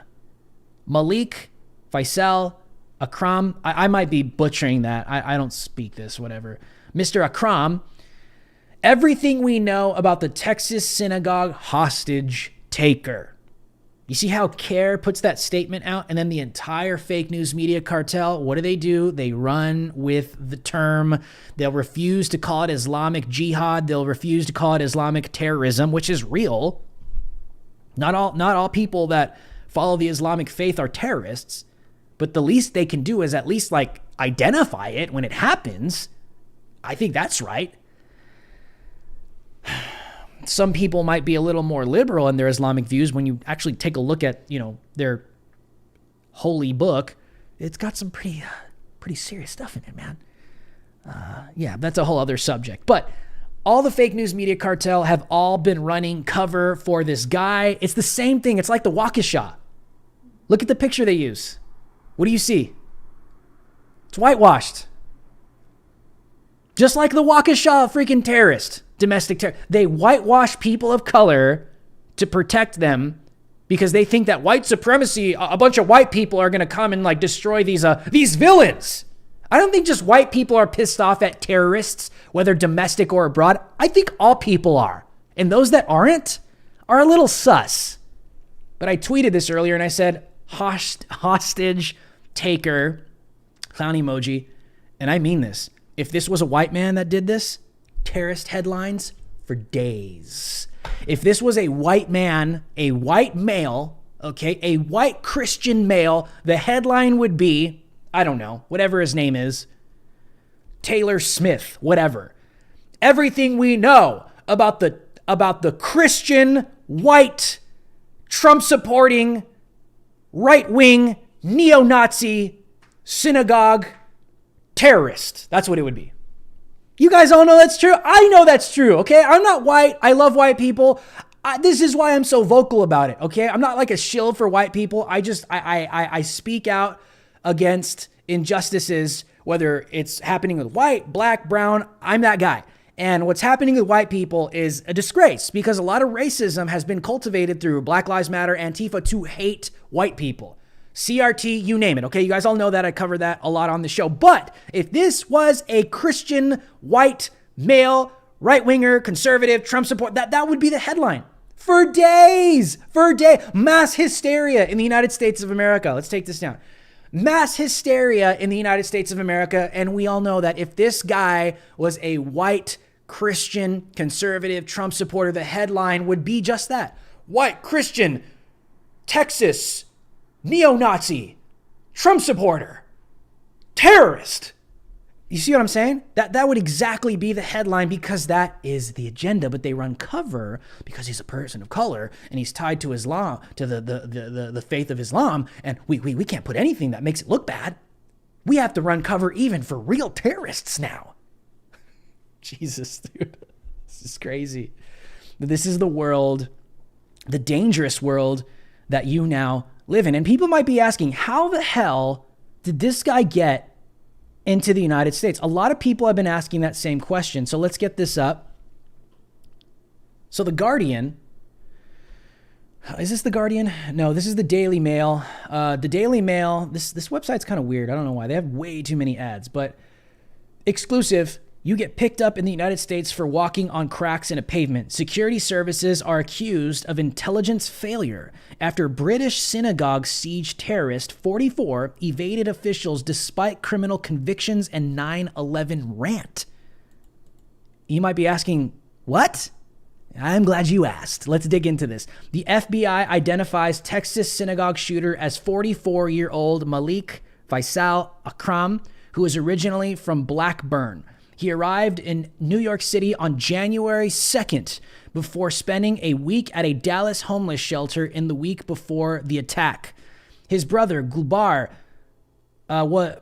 Malik, Faisal, Akram, I might be butchering that. I don't speak this, whatever. Mr. Akram, everything we know about the Texas synagogue hostage taker. You see how CARE puts that statement out, and then the entire fake news media cartel, what do? They run with the term. They'll refuse to call it Islamic jihad. They'll refuse to call it Islamic terrorism, which is real. Not all people that follow the Islamic faith are terrorists, but the least they can do is at least identify it when it happens. I think that's right. Some people might be a little more liberal in their Islamic views. When you actually take a look at, their holy book, it's got some pretty serious stuff in it, man. Yeah, that's a whole other subject. But all the fake news media cartel have all been running cover for this guy. It's the same thing. It's like the Waukesha. Look at the picture they use. What do you see? It's whitewashed. Just like the Waukesha freaking terrorist. Domestic terror. They whitewash people of color to protect them because they think that white supremacy, a bunch of white people are going to come and destroy these villains. I don't think just white people are pissed off at terrorists, whether domestic or abroad. I think all people are. And those that aren't are a little sus. But I tweeted this earlier and I said, hostage taker, clown emoji. And I mean this. If this was a white man that did this, terrorist headlines for days. If this was a white man, a white male, okay, a white Christian male, the headline would be, I don't know, whatever his name is, Taylor Smith, whatever. Everything we know about the Christian, white, Trump-supporting, right-wing, neo-Nazi, synagogue terrorist. That's what it would be. You guys all know that's true. I know that's true, okay? I'm not white. I love white people. This is why I'm so vocal about it, okay? I'm not like a shill for white people. I speak out against injustices, whether it's happening with white, black, brown. I'm that guy. And what's happening with white people is a disgrace because a lot of racism has been cultivated through Black Lives Matter, Antifa, to hate white people. CRT, you name it. Okay, you guys all know that. I cover that a lot on the show. But if this was a Christian, white, male, right-winger, conservative, Trump support, that would be the headline. For days. Mass hysteria in the United States of America. Let's take this down. Mass hysteria in the United States of America. And we all know that if this guy was a white, Christian, conservative, Trump supporter, the headline would be just that. White, Christian, Texas, neo-Nazi, Trump supporter, terrorist. You see what I'm saying? That would exactly be the headline because that is the agenda. But they run cover because he's a person of color and he's tied to Islam, to the faith of Islam. And we can't put anything that makes it look bad. We have to run cover even for real terrorists now. Jesus, dude. This is crazy. This is the world, the dangerous world that you now live in. And people might be asking, how the hell did this guy get into the United States? A lot of people have been asking that same question. So let's get this up. So the Guardian, is this the Guardian? No, this is the Daily Mail. The Daily Mail, this website's kind of weird. I don't know why. They have way too many ads, but exclusive. You get picked up in the United States for walking on cracks in a pavement. Security services are accused of intelligence failure after British synagogue siege terrorist 44 evaded officials despite criminal convictions and 9/11 rant. You might be asking, what? I'm glad you asked. Let's dig into this. The FBI identifies Texas synagogue shooter as 44-year-old Malik Faisal Akram, who is originally from Blackburn. He arrived in New York City on January 2nd before spending a week at a Dallas homeless shelter in the week before the attack. His brother, Gulbar, with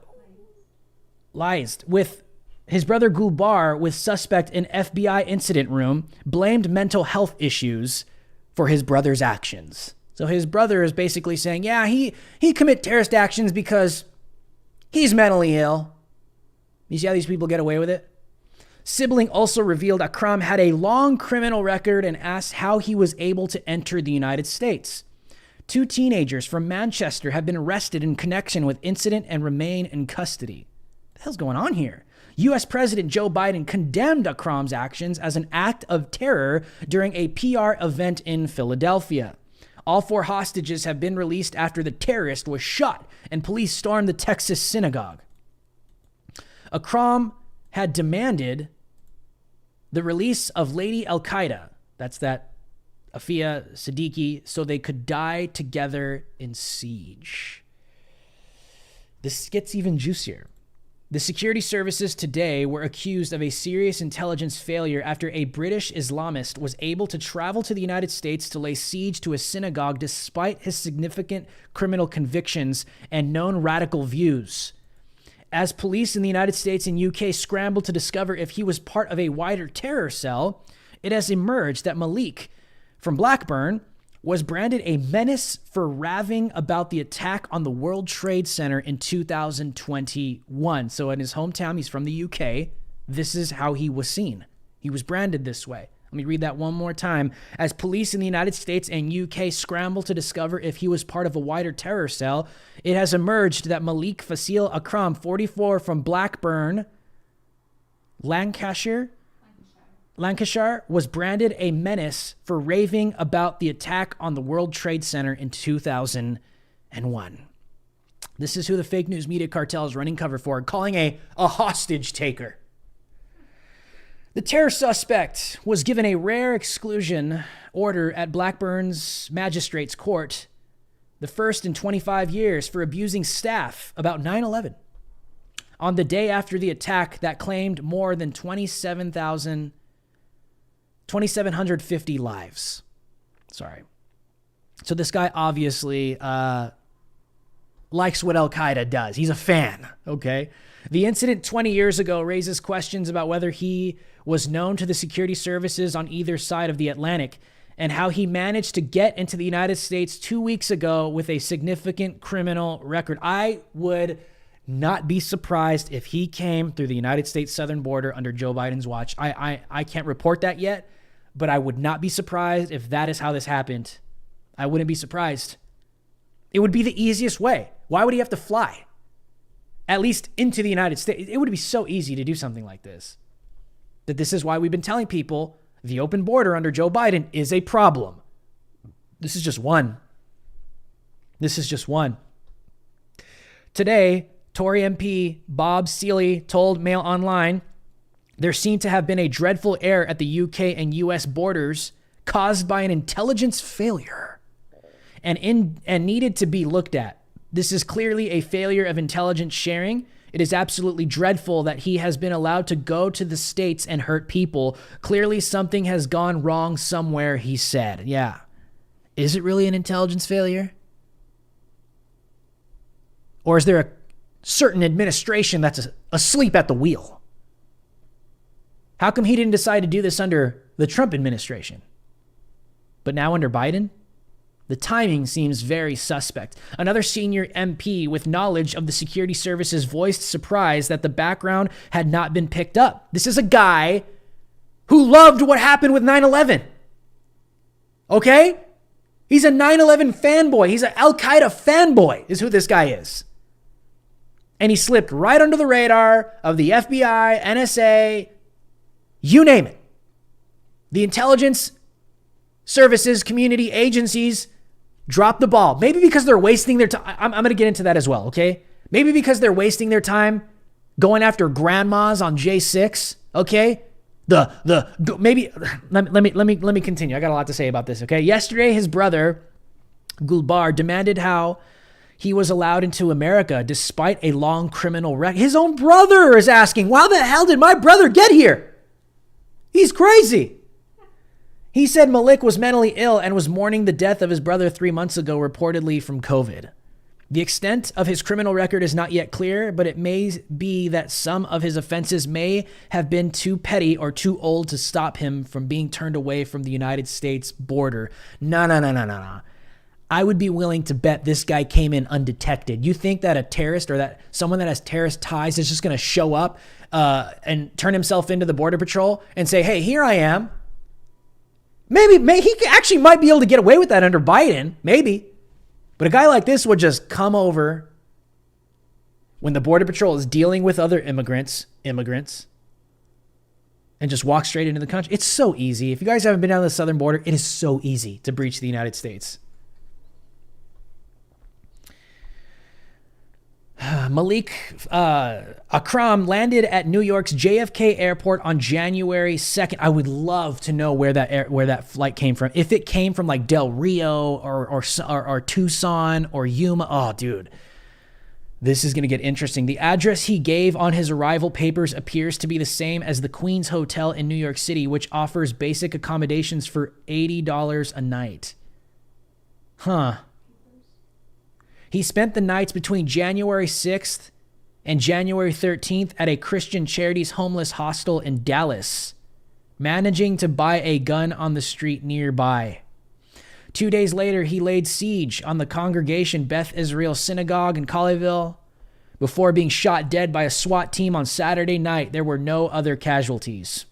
suspect in FBI incident room, blamed mental health issues for his brother's actions. So his brother is basically saying, yeah, he commit terrorist actions because he's mentally ill. You see how these people get away with it? Sibling also revealed Akram had a long criminal record and asked how he was able to enter the United States. 2 teenagers from Manchester have been arrested in connection with incident and remain in custody. What the hell's going on here? U.S. President Joe Biden condemned Akram's actions as an act of terror during a PR event in Philadelphia. All 4 hostages have been released after the terrorist was shot and police stormed the Texas synagogue. Akram had demanded the release of Lady Al-Qaeda, that's that Afia Siddiqui, so they could die together in siege. This gets even juicier. The security services today were accused of a serious intelligence failure after a British Islamist was able to travel to the United States to lay siege to a synagogue despite his significant criminal convictions and known radical views. As police in the United States and UK scrambled to discover if he was part of a wider terror cell, it has emerged that Malik from Blackburn was branded a menace for raving about the attack on the World Trade Center in 2021. So in his hometown, he's from the UK. This is how he was seen. He was branded this way. Let me read that one more time. As police in the United States and UK scramble to discover if he was part of a wider terror cell, it has emerged that Malik Fasil Akram, 44, from Blackburn, Lancashire, was branded a menace for raving about the attack on the World Trade Center in 2001. This is who the fake news media cartel is running cover for, calling a hostage taker. The terror suspect was given a rare exclusion order at Blackburn's magistrate's court, the first in 25 years, for abusing staff about 9/11. On the day after the attack that claimed more than 2,750 lives. Sorry. So this guy obviously likes what Al-Qaeda does. He's a fan, okay? The incident 20 years ago raises questions about whether he was known to the security services on either side of the Atlantic and how he managed to get into the United States 2 weeks ago with a significant criminal record. I would not be surprised if he came through the United States southern border under Joe Biden's watch. I can't report that yet, but I would not be surprised if that is how this happened. I wouldn't be surprised. It would be the easiest way. Why would he have to fly? At least into the United States. It would be so easy to do something like this. That this is why we've been telling people the open border under Joe Biden is a problem. This is just one. This is just one. Today, Tory MP Bob Seeley told Mail Online there seemed to have been a dreadful error at the UK and US borders caused by an intelligence failure and needed to be looked at. This is clearly a failure of intelligence sharing. It is absolutely dreadful that he has been allowed to go to the States and hurt people. Clearly something has gone wrong somewhere, he said. Yeah. Is it really an intelligence failure? Or is there a certain administration that's asleep at the wheel? How come he didn't decide to do this under the Trump administration? But now under Biden? The timing seems very suspect. Another senior MP with knowledge of the security services voiced surprise that the background had not been picked up. This is a guy who loved what happened with 9/11. Okay? He's a 9/11 fanboy. He's an Al-Qaeda fanboy is who this guy is. And he slipped right under the radar of the FBI, NSA, you name it. The intelligence services, community agencies drop the ball. Maybe because they're wasting their time. I'm going to get into that as well, okay? Maybe because they're wasting their time going after grandmas on J6, okay? Maybe let me continue. I got a lot to say about this, okay? Yesterday, his brother Gulbar demanded how he was allowed into America despite a long criminal record. His own brother is asking, "How the hell did my brother get here?" He's crazy. He said Malik was mentally ill and was mourning the death of his brother 3 months ago, reportedly from COVID. The extent of his criminal record is not yet clear, but it may be that some of his offenses may have been too petty or too old to stop him from being turned away from the United States border. No. I would be willing to bet this guy came in undetected. You think that a terrorist or that someone that has terrorist ties is just going to show up and turn himself into the Border Patrol and say, "Hey, here I am"? Maybe he actually might be able to get away with that under Biden, maybe. But a guy like this would just come over when the Border Patrol is dealing with other immigrants, and just walk straight into the country. It's so easy. If you guys haven't been down the southern border, it is so easy to breach the United States. Malik Akram landed at New York's JFK airport on January 2nd. I would love to know where that flight came from. If it came from like Del Rio or Tucson or Yuma. Oh, dude. This is going to get interesting. The address he gave on his arrival papers appears to be the same as the Queens Hotel in New York City, which offers basic accommodations for $80 a night. Huh. He spent the nights between January 6th and January 13th at a Christian Charities homeless hostel in Dallas, managing to buy a gun on the street nearby. 2 days later, he laid siege on the congregation Beth Israel Synagogue in Colleyville before being shot dead by a SWAT team on Saturday night. There were no other casualties.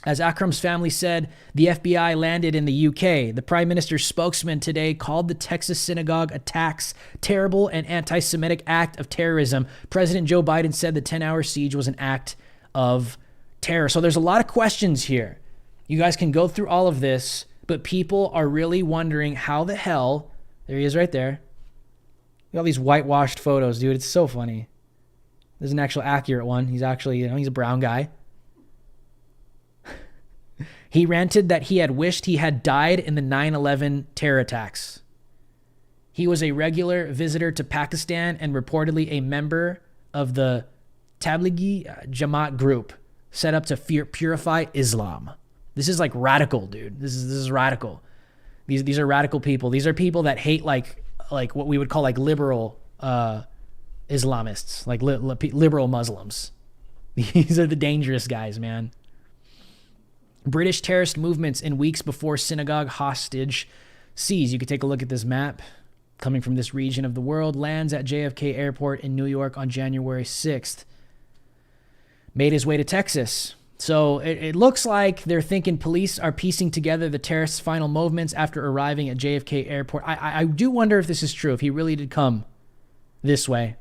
As Akram's family said, the FBI landed in the UK. The Prime Minister's spokesman today called the Texas synagogue attacks terrible and anti-Semitic act of terrorism. President Joe Biden said the 10-hour siege was an act of terror. So there's a lot of questions here. You guys can go through all of this, but people are really wondering how the hell, there he is right there. Look at all these whitewashed photos, dude. It's so funny. There's an actual accurate one. He's actually, he's a brown guy. He ranted that he had wished he had died in the 9/11 terror attacks. He was a regular visitor to Pakistan and reportedly a member of the Tablighi Jamaat group set up to purify Islam. This is like radical, dude. This is radical. These are radical people. These are people that hate like what we would call like liberal Islamists, like liberal Muslims. These are the dangerous guys, man. British terrorist movements in weeks before synagogue hostage seize. You could take a look at this map. coming from this region of the world, lands at JFK Airport in New York on January 6th. Made his way to Texas. So it looks like they're thinking police are piecing together the terrorists' final movements after arriving at JFK Airport. I do wonder if this is true, if he really did come this way,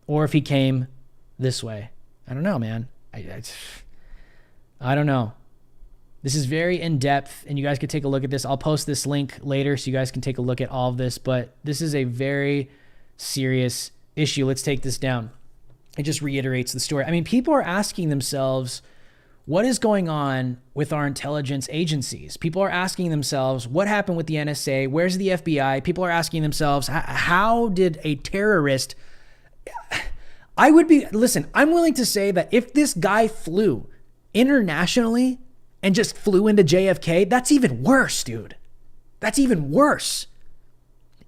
or if he came this way. I don't know, man. I don't know. This is very in-depth, and you guys can take a look at this. I'll post this link later so you guys can take a look at all of this, but this is a very serious issue. Let's take this down. It just reiterates the story. I mean, people are asking themselves, what is going on with our intelligence agencies? People are asking themselves, what happened with the NSA? Where's the FBI? People are asking themselves, how did a terrorist... I'm willing to say that if this guy flew internationally and just flew into JFK, that's even worse, dude. That's even worse.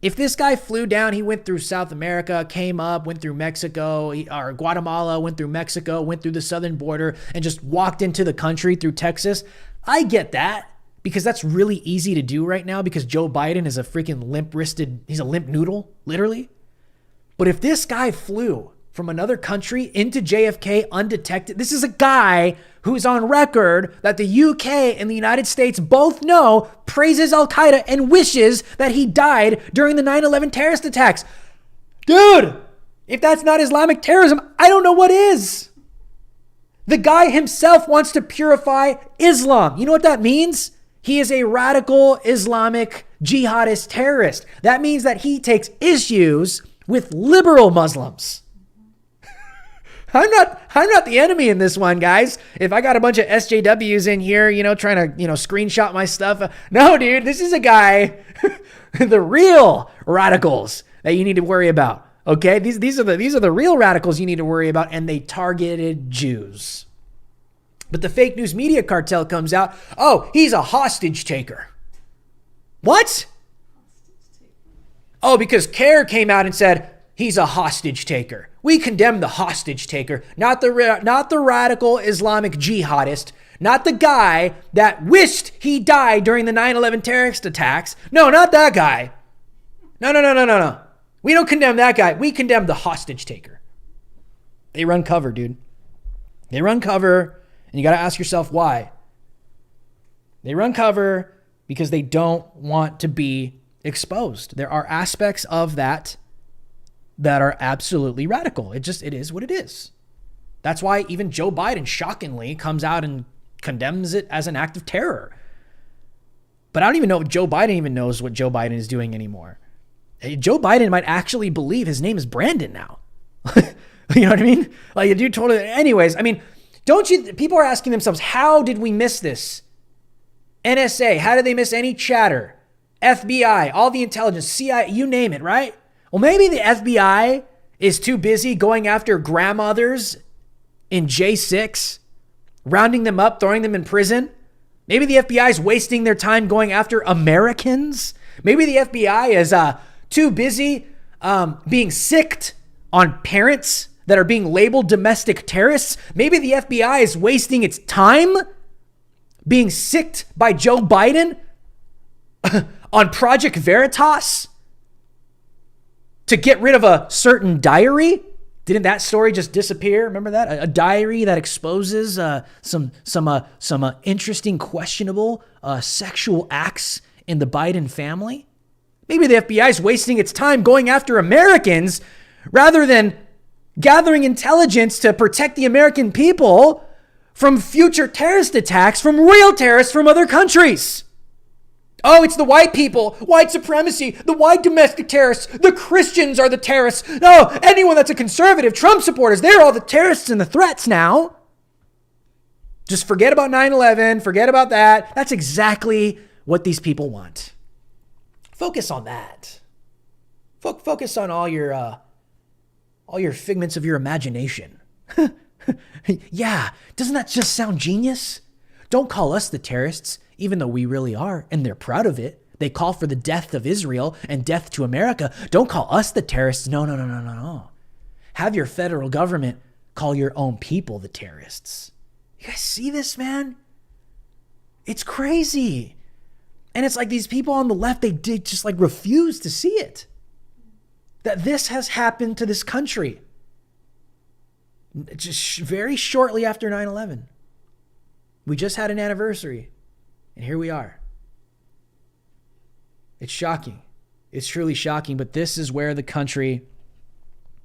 If this guy flew down, he went through South America, came up, went through Mexico, or Guatemala, went through Mexico, went through the southern border, and just walked into the country through Texas, I get that, because that's really easy to do right now because Joe Biden is a freaking limp-wristed, he's a limp noodle, literally. But if this guy flew from another country into JFK undetected, this is a guy who's on record that the UK and the United States both know praises Al-Qaeda and wishes that he died during the 9/11 terrorist attacks. Dude, if that's not Islamic terrorism, I don't know what is. The guy himself wants to purify Islam. You know what that means? He is a radical Islamic jihadist terrorist. That means that he takes issues with liberal Muslims. I'm not the enemy in this one, guys. If I got a bunch of SJWs in here, trying to, screenshot my stuff. No, dude, this is a guy, the real radicals that you need to worry about. Okay? These are the real radicals you need to worry about, and they targeted Jews. But the fake news media cartel comes out, oh, he's a hostage taker. What? Oh, because CARE came out and said, he's a hostage taker. We condemn the hostage taker, not the radical Islamic jihadist, not the guy that wished he died during the 9/11 terrorist attacks. No, not that guy. No. We don't condemn that guy. We condemn the hostage taker. They run cover, dude. They run cover, and you got to ask yourself why. They run cover because they don't want to be exposed. There are aspects of that are absolutely radical. It is what it is. That's why even Joe Biden shockingly comes out and condemns it as an act of terror. But I don't even know if Joe Biden even knows what Joe Biden is doing anymore. Joe Biden might actually believe his name is Brandon now. You know what I mean? Like, dude, totally. Anyways, I mean, people are asking themselves, how did we miss this? NSA, how did they miss any chatter? FBI, all the intelligence, CIA, you name it, right? Well, maybe the FBI is too busy going after grandmothers in J6, rounding them up, throwing them in prison. Maybe the FBI is wasting their time going after Americans. Maybe the FBI is too busy being sicked on parents that are being labeled domestic terrorists. Maybe the FBI is wasting its time being sicked by Joe Biden on Project Veritas to get rid of a certain diary. Didn't that story just disappear? Remember that? A diary that exposes some interesting, questionable sexual acts in the Biden family. Maybe the FBI is wasting its time going after Americans rather than gathering intelligence to protect the American people from future terrorist attacks from real terrorists from other countries. Oh, it's the white people, white supremacy, the white domestic terrorists, the Christians are the terrorists. No, anyone that's a conservative, Trump supporters, they're all the terrorists and the threats now. Just forget about 9/11, forget about that. That's exactly what these people want. Focus on that. Focus on all your figments of your imagination. Yeah, doesn't that just sound genius? Don't call us the terrorists, even though we really are, and they're proud of it. They call for the death of Israel and death to America. Don't call us the terrorists. No. Have your federal government call your own people the terrorists. You guys see this, man? It's crazy. And it's like these people on the left, they did just like refuse to see it. That this has happened to this country. Just very shortly after 9/11. We just had an anniversary. And here we are. It's shocking. It's truly shocking. But this is where the country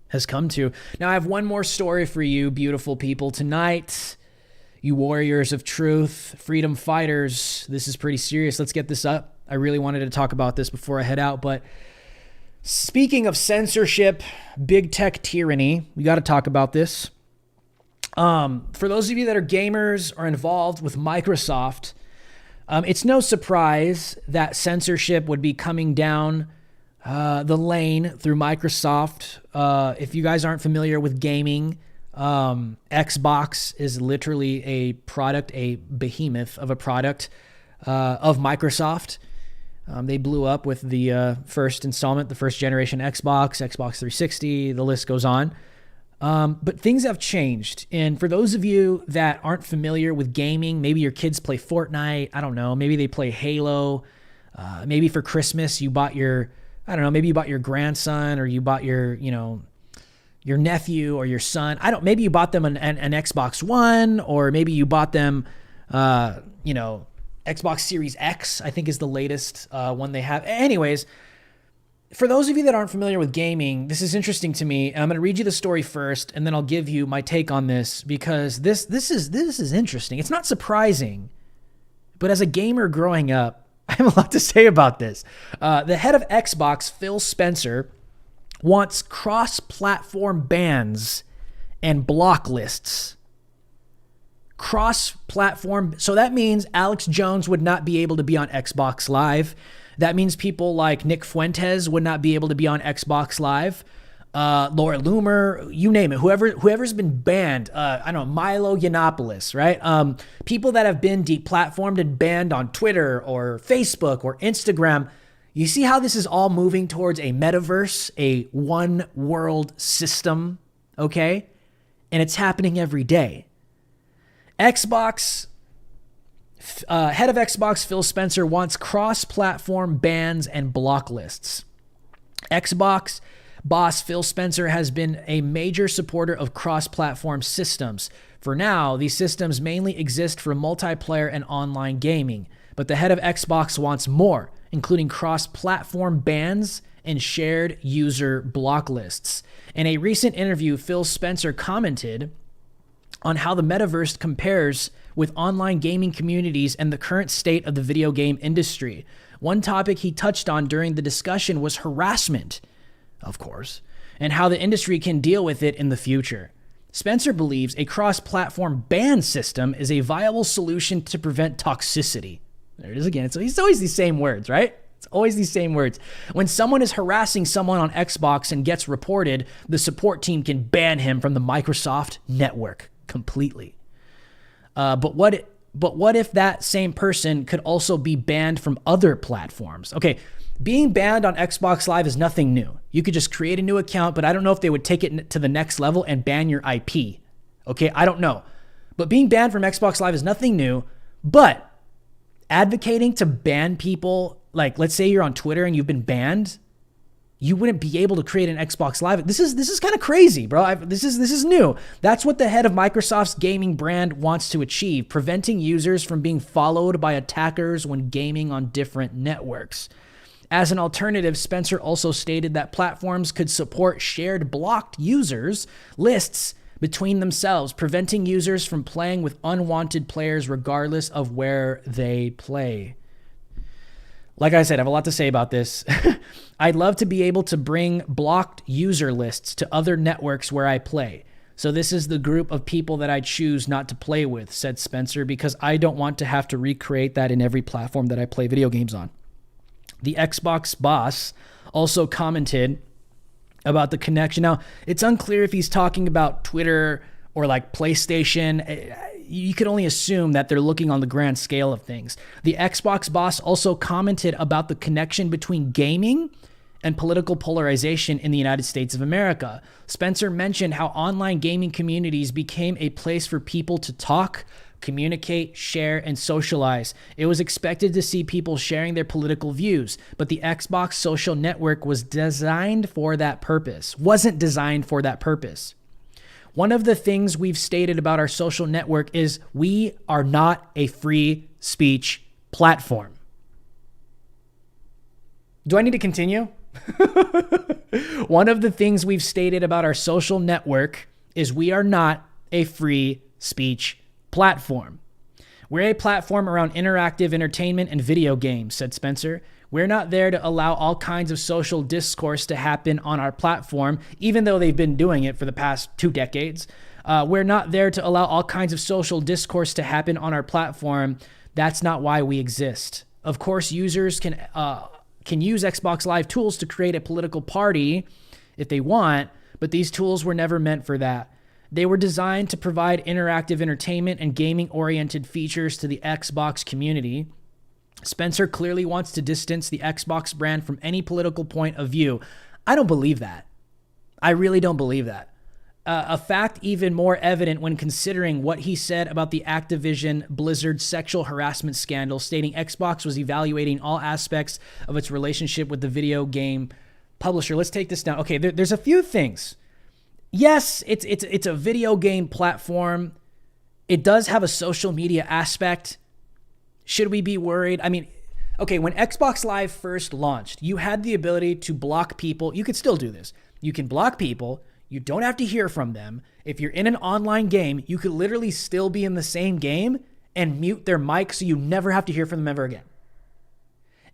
has come to. Now, I have one more story for you, beautiful people. Tonight, you warriors of truth, freedom fighters, this is pretty serious. Let's get this up. I really wanted to talk about this before I head out. But speaking of censorship, big tech tyranny, we got to talk about this. For those of you that are gamers or involved with Microsoft, it's no surprise that censorship would be coming down the lane through Microsoft. If you guys aren't familiar with gaming, Xbox is literally a product, a behemoth of a product of Microsoft. They blew up with the first installment, the first generation Xbox, Xbox 360, the list goes on. But things have changed. And for those of you that aren't familiar with gaming, maybe your kids play Fortnite, I don't know, maybe they play Halo. Maybe for Christmas you bought your, I don't know, maybe you bought your grandson or you bought your, your nephew or your son. Maybe you bought them an Xbox One, or maybe you bought them, Xbox Series X, I think is the latest one they have. Anyways, for those of you that aren't familiar with gaming, this is interesting to me. I'm going to read you the story first, and then I'll give you my take on this, because this is interesting. It's not surprising, but as a gamer growing up, I have a lot to say about this. The head of Xbox, Phil Spencer, wants cross-platform bans and block lists. Cross-platform, so that means Alex Jones would not be able to be on Xbox Live. That means people like Nick Fuentes would not be able to be on Xbox Live. Laura Loomer, you name it. Whoever's been banned. I don't know, Milo Yiannopoulos, right? People that have been deplatformed and banned on Twitter or Facebook or Instagram. You see how this is all moving towards a metaverse, a one world system, okay? And it's happening every day. Xbox, head of Xbox, Phil Spencer, wants cross-platform bans and block lists. Xbox boss Phil Spencer has been a major supporter of cross-platform systems. For now, these systems mainly exist for multiplayer and online gaming, but the head of Xbox wants more, including cross-platform bans and shared user block lists. In a recent interview, Phil Spencer commented on how the metaverse compares with online gaming communities and the current state of the video game industry. One topic he touched on during the discussion was harassment, of course, and how the industry can deal with it in the future. Spencer believes a cross-platform ban system is a viable solution to prevent toxicity. There it is again. It's always these same words, right? It's always these same words. When someone is harassing someone on Xbox and gets reported, the support team can ban him from the Microsoft network completely. But what if that same person could also be banned from other platforms? Okay, being banned on Xbox Live is nothing new. You could just create a new account, but I don't know if they would take it to the next level and ban your IP. Okay, I don't know. But being banned from Xbox Live is nothing new. But advocating to ban people, like let's say you're on Twitter and you've been banned, you wouldn't be able to create an Xbox Live. This is kind of crazy, bro. This is new. That's what the head of Microsoft's gaming brand wants to achieve, preventing users from being followed by attackers when gaming on different networks. As an alternative, Spencer also stated that platforms could support shared blocked users lists between themselves, preventing users from playing with unwanted players regardless of where they play. Like I said, I have a lot to say about this. I'd love to be able to bring blocked user lists to other networks where I play. So this is the group of people that I choose not to play with, said Spencer, because I don't want to have to recreate that in every platform that I play video games on. The Xbox boss also commented about the connection. Now, it's unclear if he's talking about Twitter or like PlayStation. You could only assume that they're looking on the grand scale of things. The Xbox boss also commented about the connection between gaming and political polarization in the United States of America. Spencer mentioned how online gaming communities became a place for people to talk, communicate, share, and socialize. It was expected to see people sharing their political views, but the Xbox social network was designed for that purpose. Wasn't designed for that purpose. One of the things we've stated about our social network is we are not a free speech platform. Do I need to continue? One of the things we've stated about our social network is we are not a free speech platform. We're a platform around interactive entertainment and video games, said Spencer. We're not there to allow all kinds of social discourse to happen on our platform, even though they've been doing it for the past 2 decades. We're not there to allow all kinds of social discourse to happen on our platform. That's not why we exist. Of course, users can use Xbox Live tools to create a political party if they want, but these tools were never meant for that. They were designed to provide interactive entertainment and gaming-oriented features to the Xbox community. Spencer clearly wants to distance the Xbox brand from any political point of view. I don't believe that. I really don't believe that. A fact even more evident when considering what he said about the Activision Blizzard sexual harassment scandal, stating Xbox was evaluating all aspects of its relationship with the video game publisher. Let's take this down. Okay, there's a few things. Yes, it's a video game platform. It does have a social media aspect. Should we be worried? I mean, okay, when Xbox Live first launched, you had the ability to block people. You could still do this. You can block people. You don't have to hear from them. If you're in an online game, you could literally still be in the same game and mute their mic so you never have to hear from them ever again.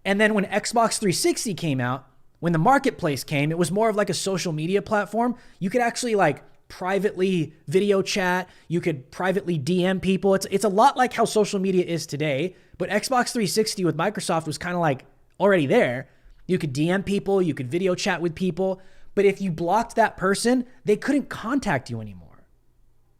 And then when Xbox 360 came out, when the marketplace came, it was more of like a social media platform. You could actually like privately video chat. You could privately DM people. It's a lot like how social media is today, but Xbox 360 with Microsoft was kind of like already there. You could DM people, you could video chat with people, but if you blocked that person, they couldn't contact you anymore.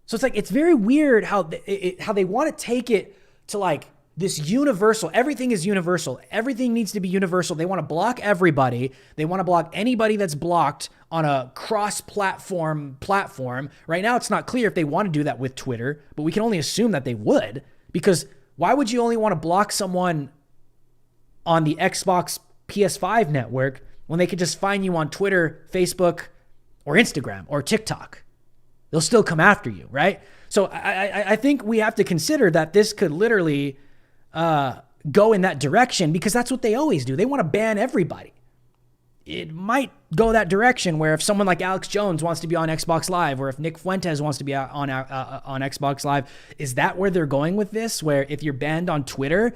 So it's like, it's very weird how they want to take it to like this universal, everything is universal. Everything needs to be universal. They want to block everybody. They want to block anybody that's blocked on a cross-platform platform. Right now, it's not clear if they want to do that with Twitter, but we can only assume that they would, because why would you only want to block someone on the Xbox PS5 network when they could just find you on Twitter, Facebook, or Instagram, or TikTok? They'll still come after you, right? So I think we have to consider that this could literally go in that direction, because that's what they always do. They want to ban everybody. It might go that direction where if someone like Alex Jones wants to be on Xbox Live, or if Nick Fuentes wants to be on Xbox Live, is that where they're going with this? Where if you're banned on Twitter,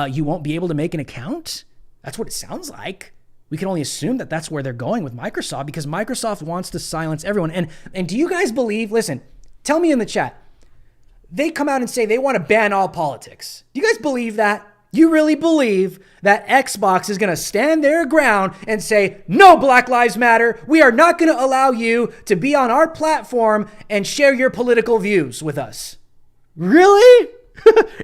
you won't be able to make an account? That's what it sounds like. We can only assume that that's where they're going with Microsoft, because Microsoft wants to silence everyone. And do you guys believe, listen, tell me in the chat, they come out and say they want to ban all politics. Do you guys believe that? You really believe that Xbox is going to stand their ground and say, no, Black Lives Matter. We are not going to allow you to be on our platform and share your political views with us? Really?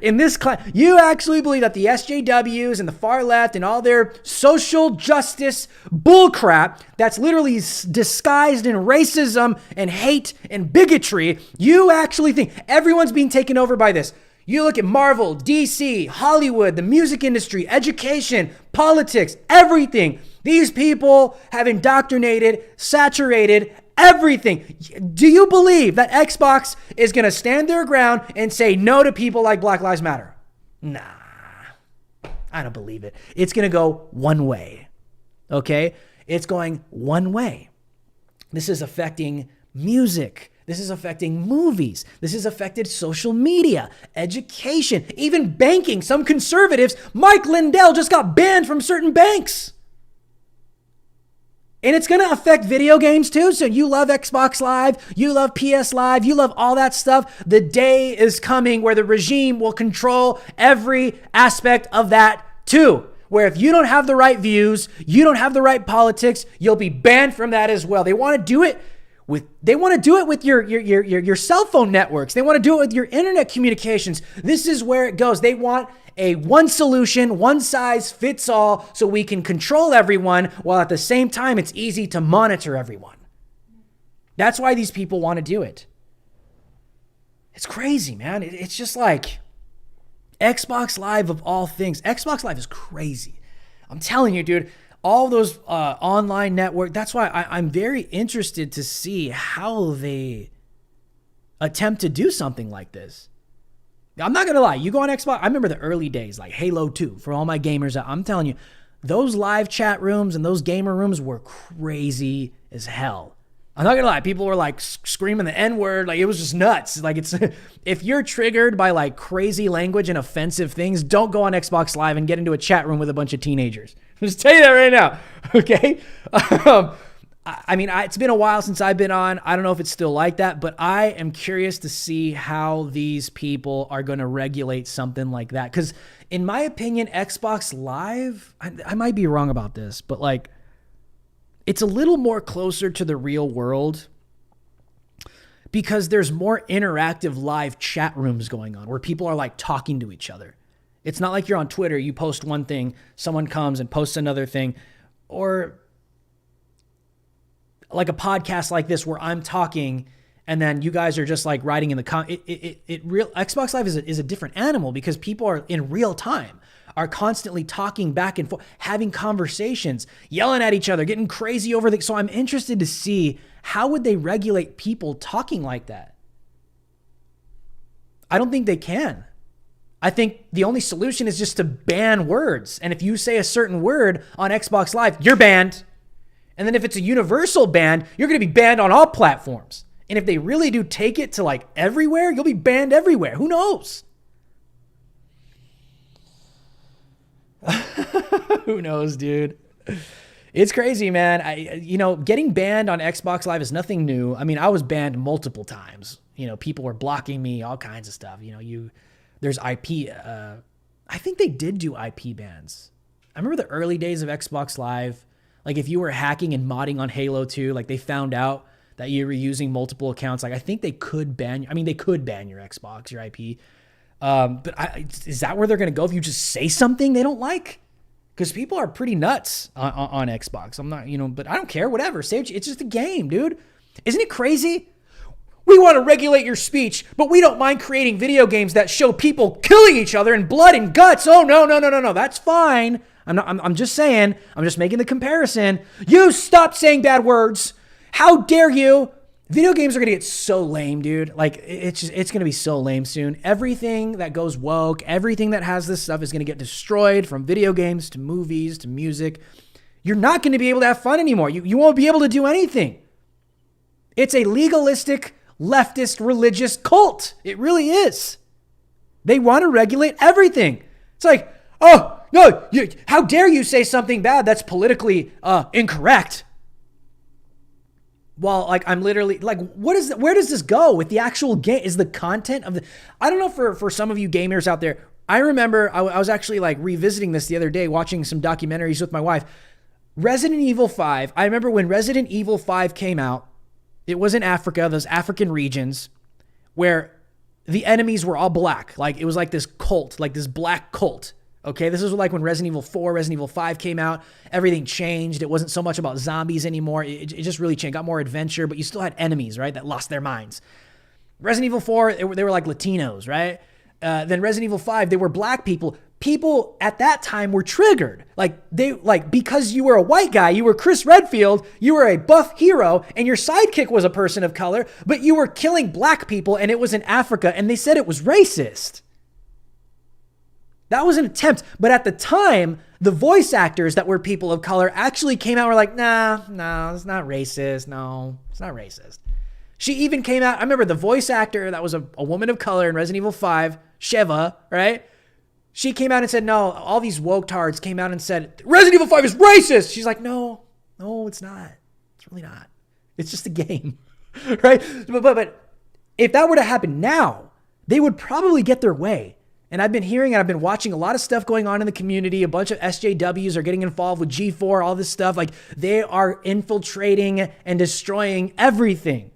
In this class, you actually believe that the SJWs and the far left and all their social justice bullcrap that's literally disguised in racism and hate and bigotry, you actually think everyone's being taken over by this? You look at Marvel, DC, Hollywood, the music industry, education, politics, everything. These people have indoctrinated, saturated everything. Do you believe that Xbox is going to stand their ground and say no to people like Black Lives Matter? Nah, I don't believe it. It's going to go one way, okay? It's going one way. This is affecting music. This is affecting movies. This has affected social media, education, even banking. Some conservatives, Mike Lindell just got banned from certain banks. And it's going to affect video games too. So you love Xbox Live, you love PS Live, you love all that stuff. The day is coming where the regime will control every aspect of that too. Where if you don't have the right views, you don't have the right politics, you'll be banned from that as well. They want to do it with your cell phone networks. They want to do it with your internet communications. This is where it goes. They want a one solution, one size fits all, so we can control everyone while at the same time it's easy to monitor everyone. That's why these people want to do it. It's crazy, man. It's just like Xbox Live of all things. Xbox Live is crazy. I'm telling you, dude, all those online network. That's why I'm very interested to see how they attempt to do something like this. I'm not going to lie. You go on Xbox. I remember the early days, like Halo 2, for all my gamers. I'm telling you, those live chat rooms and those gamer rooms were crazy as hell. I'm not going to lie. People were like screaming the N-word. Like, it was just nuts. Like, it's if you're triggered by like crazy language and offensive things, don't go on Xbox Live and get into a chat room with a bunch of teenagers. I'll just tell you that right now. Okay. I mean, it's been a while since I've been on. I don't know if it's still like that, but I am curious to see how these people are going to regulate something like that. Because in my opinion, Xbox Live, I might be wrong about this, but like, it's a little more closer to the real world because there's more interactive live chat rooms going on where people are like talking to each other. It's not like you're on Twitter, you post one thing, someone comes and posts another thing, or like a podcast like this where I'm talking and then you guys are just like writing in the Xbox Live is a different animal because people are in real time, are constantly talking back and forth, having conversations, yelling at each other, getting crazy over things. So I'm interested to see how would they regulate people talking like that? I don't think they can. I think the only solution is just to ban words. And if you say a certain word on Xbox Live, you're banned. And then if it's a universal ban, you're going to be banned on all platforms. And if they really do take it to like everywhere, you'll be banned everywhere. Who knows? Who knows, dude? It's crazy, man. Getting banned on Xbox Live is nothing new. I mean, I was banned multiple times. People were blocking me, all kinds of stuff. There's IP. I think they did do IP bans. I remember the early days of Xbox Live. Like if you were hacking and modding on Halo 2, like they found out that you were using multiple accounts. Like I think they could ban your Xbox, your IP. Is that where they're going to go if you just say something they don't like? Because people are pretty nuts on Xbox. I'm not, but I don't care, whatever. It's just a game, dude. Isn't it crazy? We want to regulate your speech, but we don't mind creating video games that show people killing each other and blood and guts. Oh, no. That's fine. I'm just saying, I'm just making the comparison. You stop saying bad words. How dare you? Video games are going to get so lame, dude. Like it's going to be so lame soon. Everything that goes woke, everything that has this stuff is going to get destroyed, from video games to movies to music. You're not going to be able to have fun anymore. You won't be able to do anything. It's a legalistic, leftist, religious cult. It really is. They want to regulate everything. It's like, oh, no, how dare you say something bad that's politically incorrect? Well, like I'm literally like, where does this go with the actual game? Is the content of I don't know for some of you gamers out there. I remember I was actually like revisiting this the other day, watching some documentaries with my wife. Resident Evil 5. I remember when Resident Evil 5 came out, it was in Africa, those African regions where the enemies were all black. Like it was like this cult, like this black cult. Okay, this is like when Resident Evil 4, Resident Evil 5 came out, everything changed. It wasn't so much about zombies anymore. It just really changed, got more adventure, but you still had enemies, right, that lost their minds. Resident Evil 4, they were like Latinos, right? Then Resident Evil 5, they were black people. People at that time were triggered. Because you were a white guy, you were Chris Redfield, you were a buff hero, and your sidekick was a person of color, but you were killing black people, and it was in Africa, and they said it was racist. That was an attempt. But at the time, the voice actors that were people of color actually came out and were like, nah, it's not racist. No, it's not racist. She even came out. I remember the voice actor that was a woman of color in Resident Evil 5, Sheva, right? She came out and said, no, all these woke tards came out and said, Resident Evil 5 is racist. She's like, no, it's not. It's really not. It's just a game, right? But if that were to happen now, they would probably get their way. And I've been watching a lot of stuff going on in the community. A bunch of SJWs are getting involved with G4, all this stuff. Like they are infiltrating and destroying everything.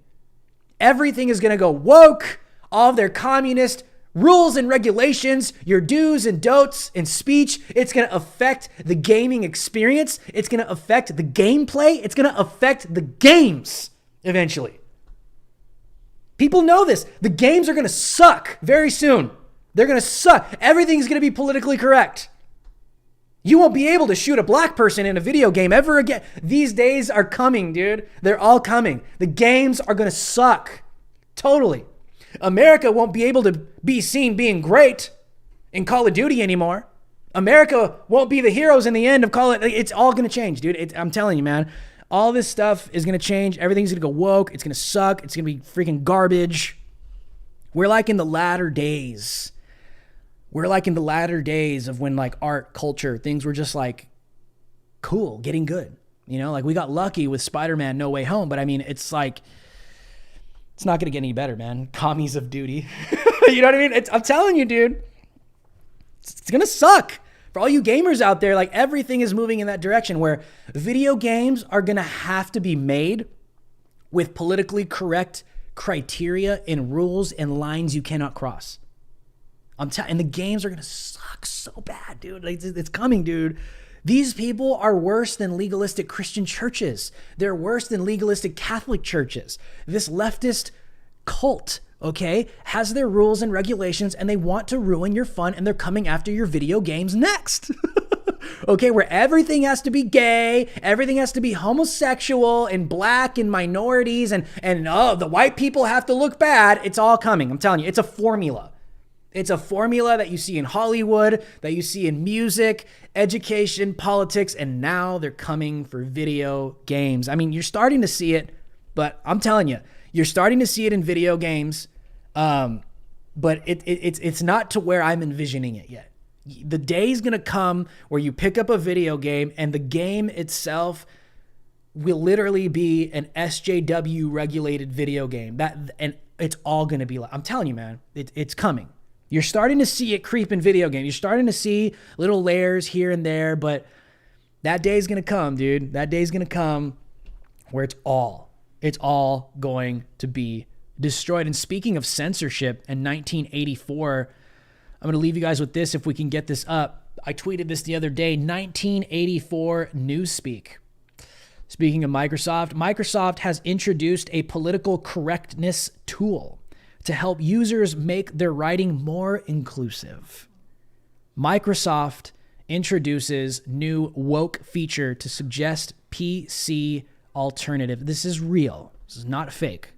Everything is going to go woke. All of their communist rules and regulations, your do's and don'ts in speech. It's going to affect the gaming experience. It's going to affect the gameplay. It's going to affect the games eventually. People know this. The games are going to suck very soon. They're going to suck. Everything's going to be politically correct. You won't be able to shoot a black person in a video game ever again. These days are coming, dude. They're all coming. The games are going to suck. Totally. America won't be able to be seen being great in Call of Duty anymore. America won't be the heroes in the end of Call of Duty. It's all going to change, dude. I'm telling you, man. All this stuff is going to change. Everything's going to go woke. It's going to suck. It's going to be freaking garbage. We're like in the latter days. We're like in the latter days of when like art, culture, things were just like cool, getting good. You know, like we got lucky with Spider-Man No Way Home, but I mean, it's like, it's not going to get any better, man. Commies of duty. You know what I mean? I'm telling you, dude, it's going to suck. For all you gamers out there, like everything is moving in that direction where video games are going to have to be made with politically correct criteria and rules and lines you cannot cross. And the games are going to suck so bad, dude. Like, it's coming, dude. These people are worse than legalistic Christian churches. They're worse than legalistic Catholic churches. This leftist cult, okay, has their rules and regulations, and they want to ruin your fun, and they're coming after your video games next. Okay, where everything has to be gay, everything has to be homosexual and black and minorities, and the white people have to look bad. It's all coming. I'm telling you, it's a formula. It's a formula that you see in Hollywood, that you see in music, education, politics, and now they're coming for video games. I mean, you're starting to see it, but I'm telling you, you're starting to see it in video games, but it's not to where I'm envisioning it yet. The day's going to come where you pick up a video game and the game itself will literally be an SJW regulated video game. And it's all going to be like, I'm telling you, man, it's coming. You're starting to see it creep in video games. You're starting to see little layers here and there, but that day's going to come, dude. That day's going to come where it's all going to be destroyed. And speaking of censorship in 1984, I'm going to leave you guys with this if we can get this up. I tweeted this the other day, 1984 Newspeak. Speaking of Microsoft has introduced a political correctness tool to help users make their writing more inclusive. Microsoft introduces new woke feature to suggest PC alternative. This is real. This is not fake.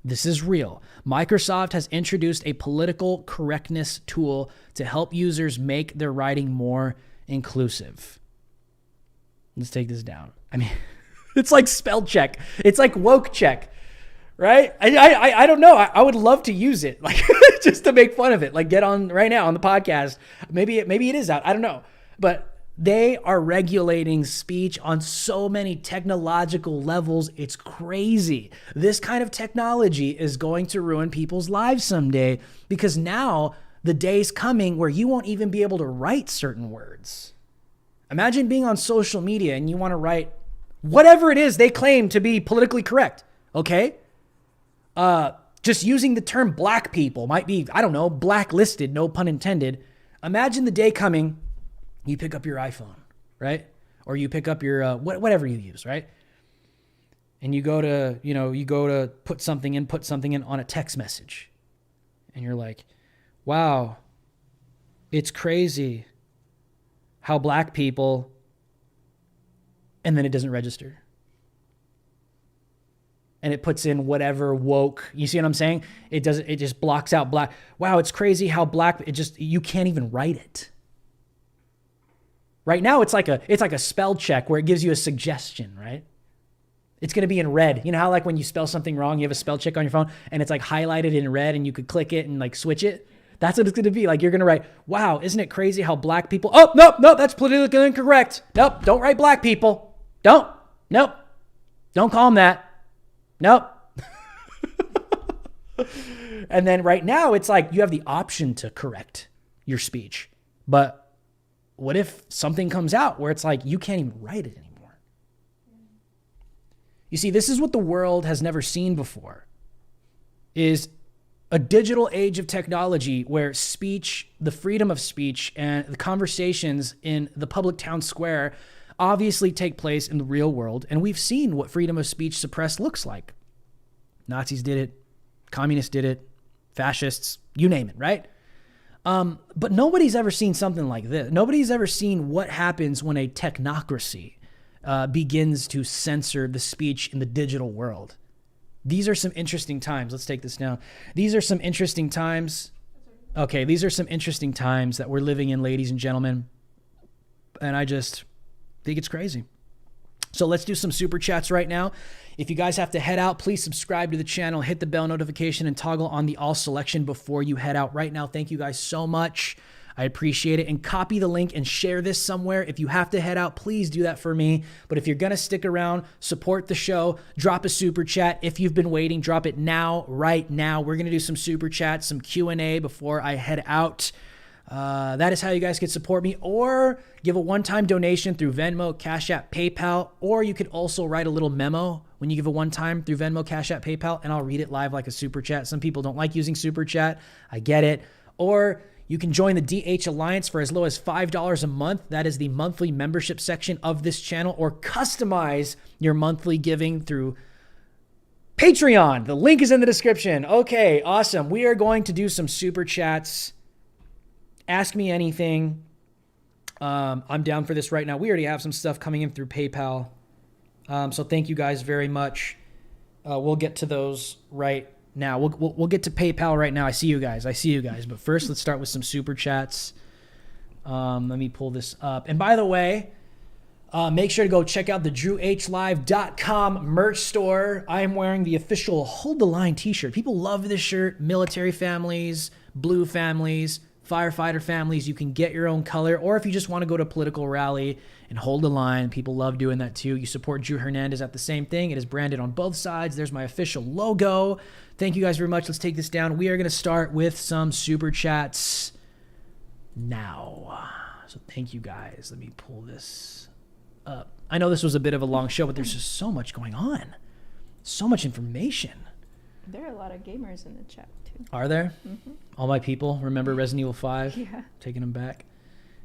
This is real. Microsoft has introduced a political correctness tool to help users make their writing more inclusive. Let's take this down. I mean, it's like spell check. It's like woke check. Right? I don't know. I would love to use it, like just to make fun of it. Like get on right now on the podcast. Maybe it is out. I don't know. But they are regulating speech on so many technological levels. It's crazy. This kind of technology is going to ruin people's lives someday because now the day's coming where you won't even be able to write certain words. Imagine being on social media and you want to write whatever it is they claim to be politically correct. Okay? Just using the term black people might be, I don't know, blacklisted, no pun intended. Imagine the day coming, you pick up your iPhone, right? Or you pick up your, whatever you use, right? And you go to put something in on a text message. And you're like, wow, it's crazy how black people, and then it doesn't register. And it puts in whatever woke, you see what I'm saying? It just blocks out black. Wow, it's crazy how black, you can't even write it. Right now, it's like a spell check where it gives you a suggestion, right? It's going to be in red. You know how like when you spell something wrong, you have a spell check on your phone and it's like highlighted in red and you could click it and like switch it? That's what it's going to be. Like you're going to write, wow, isn't it crazy how black people, oh, nope, that's politically incorrect. Nope, don't write black people. Don't call them that. Nope. And then right now it's like you have the option to correct your speech. But what if something comes out where it's like you can't even write it anymore? You see, this is what the world has never seen before, is a digital age of technology where speech, the freedom of speech and the conversations in the public town square obviously take place in the real world. And we've seen what freedom of speech suppressed looks like. Nazis did it. Communists did it. Fascists, you name it, right? But nobody's ever seen something like this. Nobody's ever seen what happens when a technocracy begins to censor the speech in the digital world. These are some interesting times. Let's take this down. These are some interesting times. Okay, these are some interesting times that we're living in, ladies and gentlemen. And I just think it's crazy. So let's do some super chats right now. If you guys have to head out, please subscribe to the channel, hit the bell notification, and toggle on the all selection before you head out right now. Thank you guys so much. I appreciate it. And copy the link and share this somewhere. If you have to head out, please do that for me. But if you're going to stick around, support the show, drop a super chat. If you've been waiting, drop it now, right now. We're going to do some super chats, some Q&A before I head out. That is how you guys can support me, or give a one-time donation through Venmo, Cash App, PayPal, or you could also write a little memo when you give a one-time through Venmo, Cash App, PayPal, and I'll read it live like a super chat. Some people don't like using super chat. I get it. Or you can join the DH Alliance for as low as $5 a month. That is the monthly membership section of this channel, or customize your monthly giving through Patreon. The link is in the description. Okay, awesome. We are going to do some super chats. Ask me anything. I'm down for this right now. We already have some stuff coming in through PayPal. So thank you guys very much. We'll get to those right now. We'll get to PayPal right now. I see you guys. But first, let's start with some super chats. Let me pull this up. And by the way, make sure to go check out the DrewHLive.com merch store. I am wearing the official Hold the Line t-shirt. People love this shirt. Military families, blue families, firefighter families, you can get your own color, or if you just want to go to a political rally and hold the line, people love doing that too. You support Joe Hernandez at the same thing. It is branded on both sides. There's my official logo. Thank you guys very much. Let's take this down. We are going to start with some super chats now. So thank you guys. Let me pull this up. I know this was a bit of a long show, but there's just so much going on. So much information. There are a lot of gamers in the chat too. Are there? Mm-hmm. All my people remember Resident Evil 5? Yeah. Taking them back.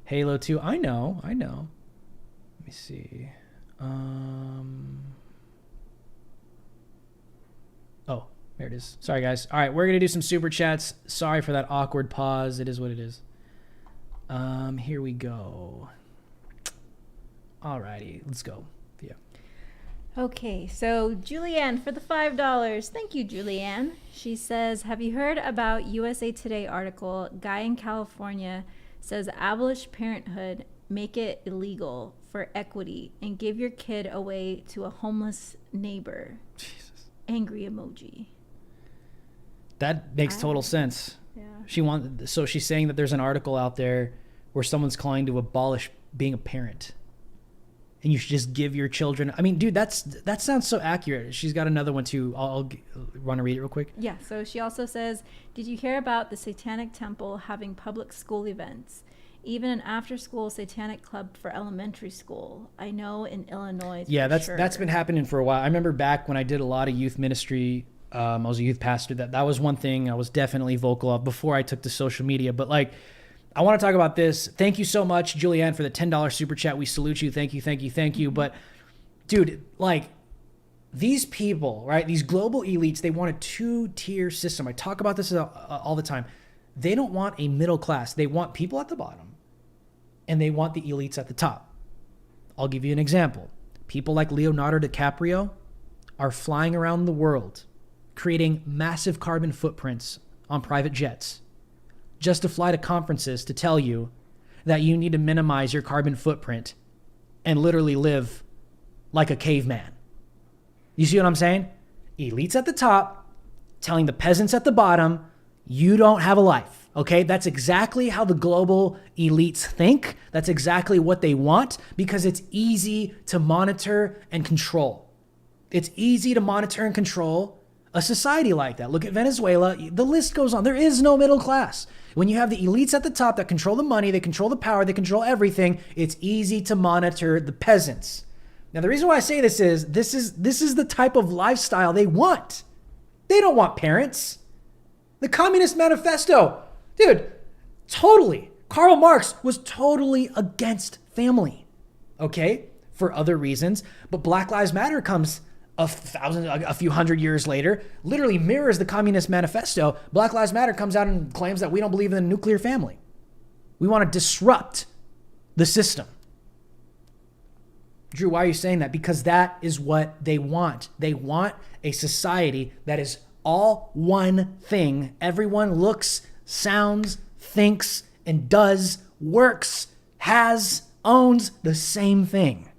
Halo 2. I know. Let me see. Oh, there it is. Sorry, guys. All right, we're going to do some super chats. Sorry for that awkward pause. It is what it is. Here we go. All righty. Let's go. Yeah. Okay, so Julianne for the $5. Thank you, Julianne. She says, have you heard about USA Today article? Guy in California says abolish parenthood, make it illegal for equity, and give your kid away to a homeless neighbor. Jesus. Angry emoji. That makes total sense. Yeah. So she's saying that there's an article out there where someone's calling to abolish being a parent. And you should just give your children. I mean, dude, that sounds so accurate. She's got another one too. I'll want to read it real quick. Yeah. So she also says, did you hear about the Satanic Temple having public school events? Even an after-school satanic club for elementary school. I know in Illinois. Yeah, that's sure. That's been happening for a while. I remember back when I did a lot of youth ministry. I was a youth pastor. That was one thing I was definitely vocal of before I took to social media. But like, I want to talk about this. Thank you so much, Julianne, for the $10 super chat. We salute you. Thank you. But, dude, like, these people, right, these global elites, they want a two-tier system. I talk about this all the time. They don't want a middle class. They want people at the bottom, and they want the elites at the top. I'll give you an example. People like Leonardo DiCaprio are flying around the world, creating massive carbon footprints on private jets, just to fly to conferences to tell you that you need to minimize your carbon footprint and literally live like a caveman. You see what I'm saying? Elites at the top telling the peasants at the bottom, you don't have a life, okay? That's exactly how the global elites think. That's exactly what they want because it's easy to monitor and control. It's easy to monitor and control a society like that. Look at Venezuela. The list goes on. There is no middle class. When you have the elites at the top that control the money, they control the power, they control everything, it's easy to monitor the peasants. Now, the reason why I say this is the type of lifestyle they want. They don't want parents. The Communist Manifesto, dude, totally. Karl Marx was totally against family, okay, for other reasons. But Black Lives Matter comes a few hundred years later, literally mirrors the Communist Manifesto. Black Lives Matter comes out and claims that we don't believe in the nuclear family. We want to disrupt the system. Drew, why are you saying that? Because that is what they want. They want a society that is all one thing. Everyone looks, sounds, thinks, and does, works, has, owns the same thing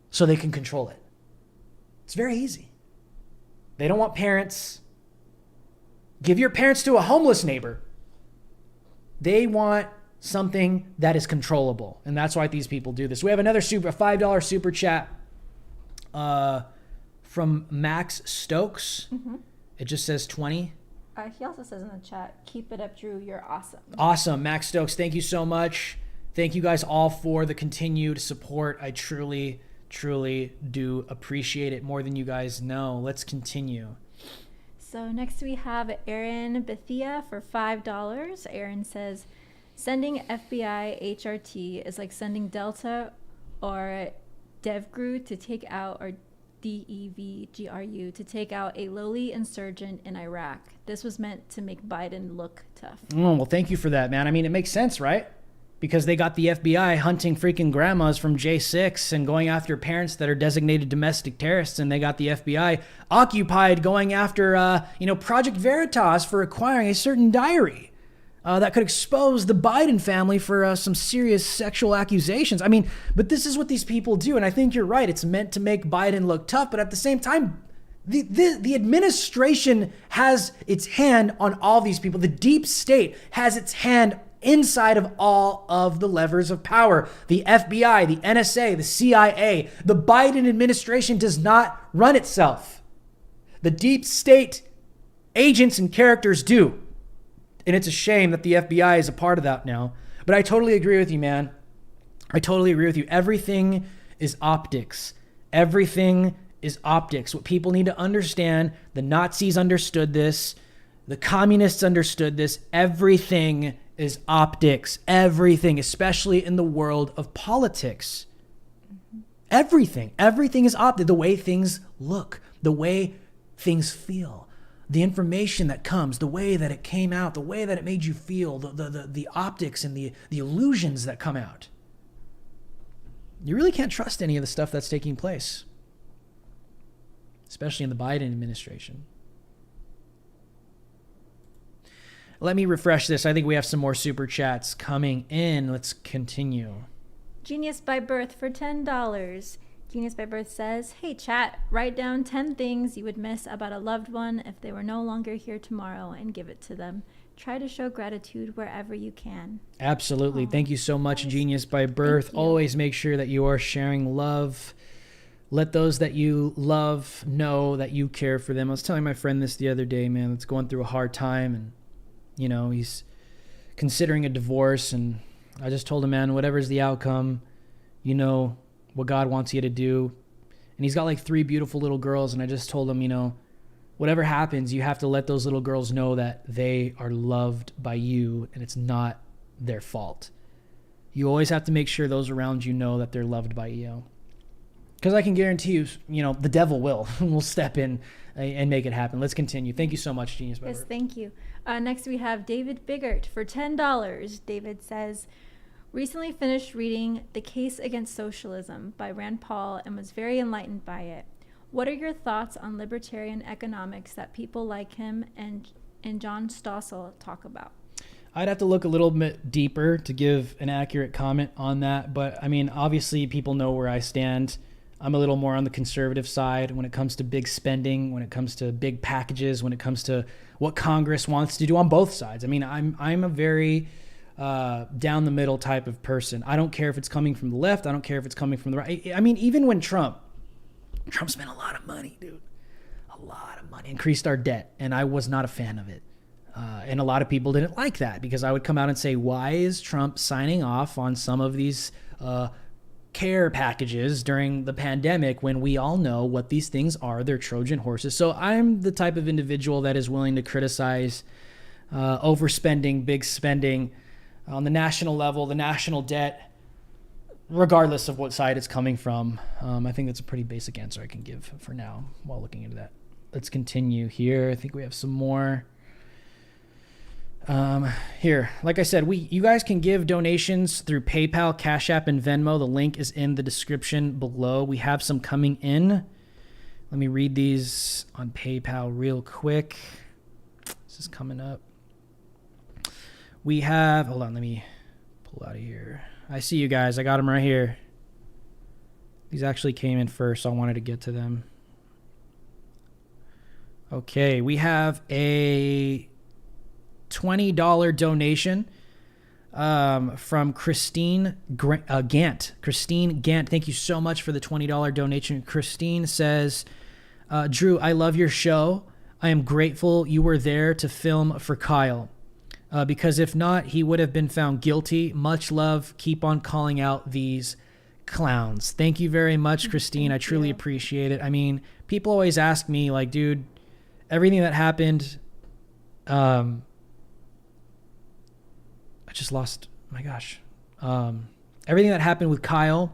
so they can control it. It's very easy. They don't want parents. Give your parents to a homeless neighbor. They want something that is controllable. And that's why these people do this. We have another $5 super chat from Max Stokes. Mm-hmm. It just says 20. He also says in the chat, keep it up, Drew. You're awesome. Awesome. Max Stokes, thank you so much. Thank you guys all for the continued support. I truly do appreciate it more than you guys know. Let's continue. So next we have Aaron Bethia for $5. Aaron says, sending FBI HRT is like sending Delta or DevGru to take out, or DEVGRU to take out a lowly insurgent in Iraq. This was meant to make Biden look tough. Oh, well, thank you for that, man. I mean, it makes sense, right? Because they got the FBI hunting freaking grandmas from J6 and going after parents that are designated domestic terrorists, and they got the FBI occupied going after, Project Veritas for acquiring a certain diary that could expose the Biden family for some serious sexual accusations. I mean, but this is what these people do, and I think you're right. It's meant to make Biden look tough, but at the same time, the administration has its hand on all these people. The deep state has its hand inside of all of the levers of power. The FBI, the NSA, the CIA, the Biden administration does not run itself. The deep state agents and characters do. And it's a shame that the FBI is a part of that now. But I totally agree with you, man. I totally agree with you. Everything is optics. Everything is optics. What people need to understand, the Nazis understood this. The communists understood this. Everything is optics. Everything, especially in the world of politics. Everything is optics. The way things look, the way things feel, the information that comes, the way that it came out, the way that it made you feel, the optics and the illusions that come out. You really can't trust any of the stuff that's taking place, especially in the Biden administration. Let me refresh this. I think we have some more super chats coming in. Let's continue. Genius by Birth for $10. Genius by Birth says, hey chat, write down 10 things you would miss about a loved one if they were no longer here tomorrow and give it to them. Try to show gratitude wherever you can. Absolutely. Thank you so much, Genius by Birth. Always make sure that you are sharing love. Let those that you love know that you care for them. I was telling my friend this the other day, man, that's going through a hard time, and he's considering a divorce, and I just told him, man, whatever's the outcome, what God wants you to do. And he's got like 3 beautiful little girls, and I just told him, whatever happens, you have to let those little girls know that they are loved by you and it's not their fault. You always have to make sure those around you know that they're loved by you. Because I can guarantee you, the devil will step in and make it happen. Let's continue. Thank you so much, Genius. Yes, thank you. Next we have David Biggert for $10. David says, recently finished reading The Case Against Socialism by Rand Paul and was very enlightened by it. What are your thoughts on libertarian economics that people like him and John Stossel talk about? I'd have to look a little bit deeper to give an accurate comment on that. But I mean, obviously people know where I stand. I'm a little more on the conservative side when it comes to big spending, when it comes to big packages, when it comes to what Congress wants to do on both sides. I mean, I'm a very down the middle type of person. I don't care if it's coming from the left. I don't care if it's coming from the right. I mean, even when Trump spent a lot of money, dude, a lot of money, increased our debt, and I was not a fan of it. And a lot of people didn't like that because I would come out and say, why is Trump signing off on some of these care packages during the pandemic when we all know what these things are? They're Trojan horses. So I'm the type of individual that is willing to criticize overspending, big spending on the national level, the national debt. regardless of what side it's coming from. I think that's a pretty basic answer I can give for now while looking into that. Let's continue here. I think we have some more. Here, like I said, you guys can give donations through PayPal, Cash App, and Venmo. The link is in the description below. We have some coming in. Let me read these on PayPal real quick. This is coming up. We have, hold on, let me pull out of here. I see you guys. I got them right here. These actually came in first, so I wanted to get to them. Okay, we have a $20 donation from Christine Gant. Christine Gant, thank you so much for the $20 donation. Christine says, Drew, I love your show. I am grateful you were there to film for Kyle. Because if not, he would have been found guilty. Much love. Keep on calling out these clowns. Thank you very much, Christine. I truly appreciate it. I mean, people always ask me, like, dude, everything that happened, I just lost, my gosh. Everything that happened with Kyle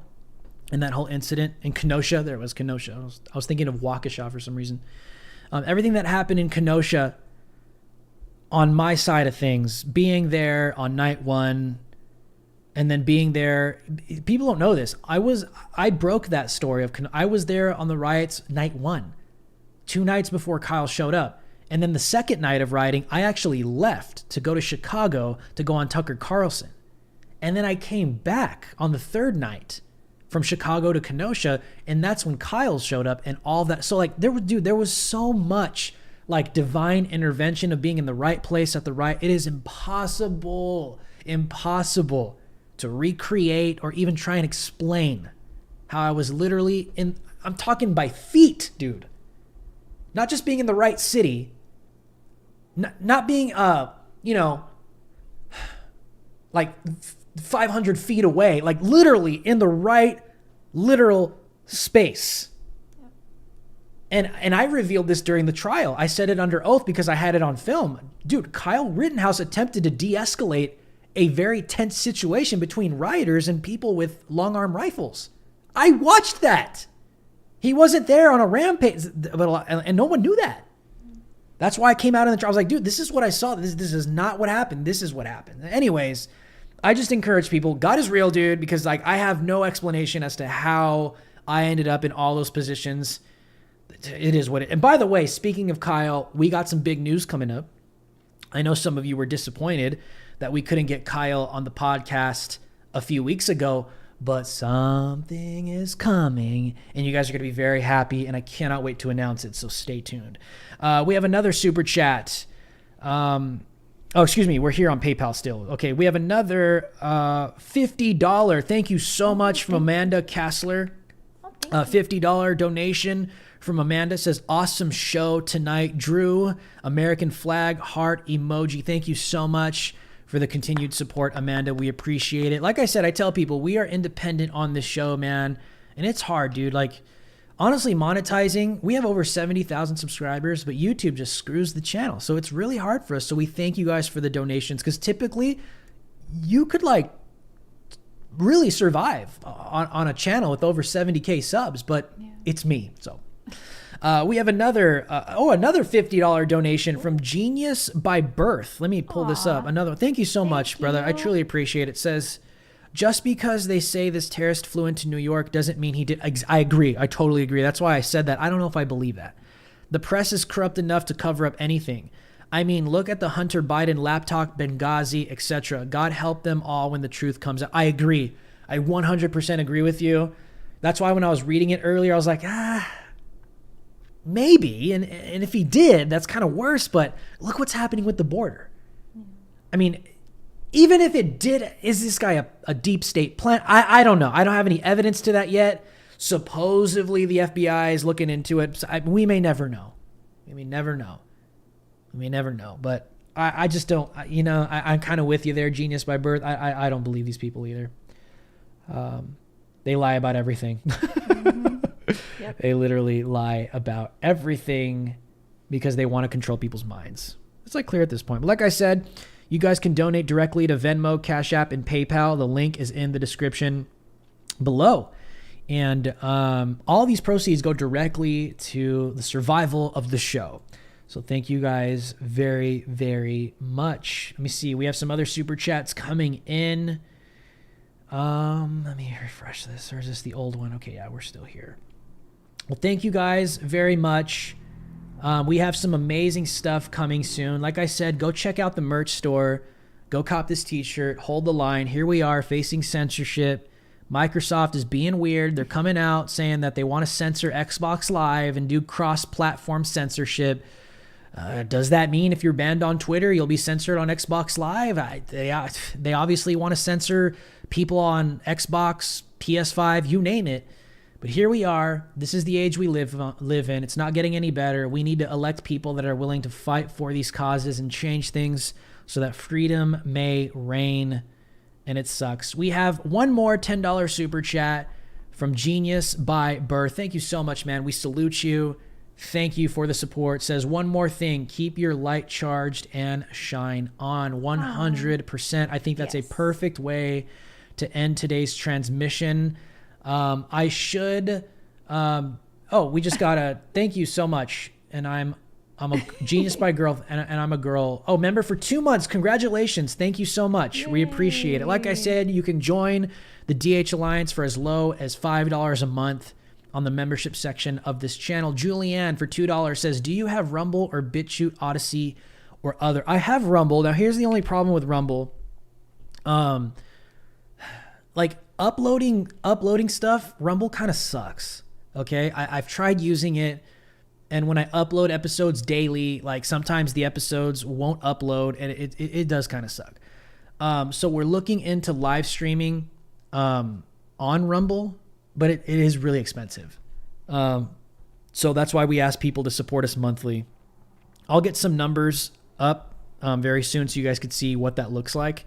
and that whole incident in Kenosha, there it was, Kenosha. I was thinking of Waukesha for some reason. Everything that happened in Kenosha, on my side of things, being there on night one and then being there, people don't know this. I broke that story of, I was there on the riots night one, 2 nights before Kyle showed up. And then the second night of rioting, I actually left to go to Chicago to go on Tucker Carlson. And then I came back on the 3rd night from Chicago to Kenosha, and that's when Kyle showed up and all that. So like there was so much like divine intervention of being in the right place at the right. It is impossible to recreate or even try and explain how I was literally I'm talking by feet, dude. Not just being in the right city, not being, like 500 feet away, like literally in the right literal space. And I revealed this during the trial. I said it under oath because I had it on film. Dude, Kyle Rittenhouse attempted to de-escalate a very tense situation between rioters and people with long-arm rifles. I watched that. He wasn't there on a rampage, and no one knew that. That's why I came out in the trial. I was like, dude, this is what I saw. This is not what happened. This is what happened. Anyways, I just encourage people. God is real, dude, because like I have no explanation as to how I ended up in all those positions. It is what it. And by the way, speaking of Kyle, we got some big news coming up. I know some of you were disappointed that we couldn't get Kyle on the podcast a few weeks ago, but something is coming, and you guys are going to be very happy, and I cannot wait to announce it, so stay tuned. We have another super chat. Excuse me, we're here on PayPal still. Okay, we have another $50. Thank you so much from Amanda Kassler. $50 donation from Amanda. Says, awesome show tonight. Drew, American flag, heart emoji. Thank you so much for the continued support, Amanda. We appreciate it. Like I said, I tell people we are independent on this show, man. And it's hard, dude. Like, honestly, monetizing, we have over 70,000 subscribers, but YouTube just screws the channel. So it's really hard for us. So we thank you guys for the donations, because typically you could like really survive on a channel with over 70K subs, but it's me. So we have another $50 donation from Genius by Birth. Let me pull this up. Another. Thank you so much, brother. I truly appreciate it. It says, just because they say this terrorist flew into New York doesn't mean he did. I agree. I totally agree. That's why I said that. I don't know if I believe that. The press is corrupt enough to cover up anything. I mean, look at the Hunter Biden laptop, Benghazi, etc. God help them all when the truth comes out. I agree. I 100% agree with you. That's why when I was reading it earlier, I was like, maybe. And if he did, that's kind of worse. But look what's happening with the border. I mean, even if it did, is this guy a deep state plan? I don't know. I don't have any evidence to that yet. Supposedly the FBI is looking into it. We may never know. We may never know. But I just don't, I'm kind of with you there, Genius by Birth. I don't believe these people either. They lie about everything. Yep. They literally lie about everything because they want to control people's minds. It's like clear at this point. But like I said, you guys can donate directly to Venmo, Cash App, and PayPal. The link is in the description. below. And all these proceeds go directly to the survival of the show. So thank you guys very, very much. Let me see. We have some other super chats coming in. Let me refresh this. Or is this the old one? Okay, yeah, we're still here. Well, thank you guys very much. We have some amazing stuff coming soon. Like I said, go check out the merch store. Go cop this t-shirt. Hold the line. Here we are facing censorship. Microsoft is being weird. They're coming out saying that they want to censor Xbox Live and do cross-platform censorship. Does that mean if you're banned on Twitter, you'll be censored on Xbox Live? They obviously want to censor people on Xbox, PS5, you name it. But here we are. This is the age we live in. It's not getting any better. We need to elect people that are willing to fight for these causes and change things so that freedom may reign. And it sucks. We have one more $10 super chat from Genius by Birth. Thank you so much, man. We salute you. Thank you for the support. Says one more thing. Keep your light charged and shine on. 100%. I think that's a perfect way to end today's transmission. We just got a thank you so much. And I'm a Genius by Girl, and I'm a girl. Oh, member for 2 months. Congratulations. Thank you so much. Yay. We appreciate it. Like I said, you can join the DH Alliance for as low as $5 a month on the membership section of this channel. Julianne for $2 says, do you have Rumble or BitChute, Odyssey, or other? I have Rumble. Now, here's the only problem with Rumble. Like uploading stuff, Rumble kind of sucks. Okay? I've tried using it. And when I upload episodes daily, like sometimes the episodes won't upload, and it does kind of suck. So we're looking into live streaming on Rumble, but it is really expensive. So that's why we ask people to support us monthly. I'll get some numbers up very soon so you guys could see what that looks like.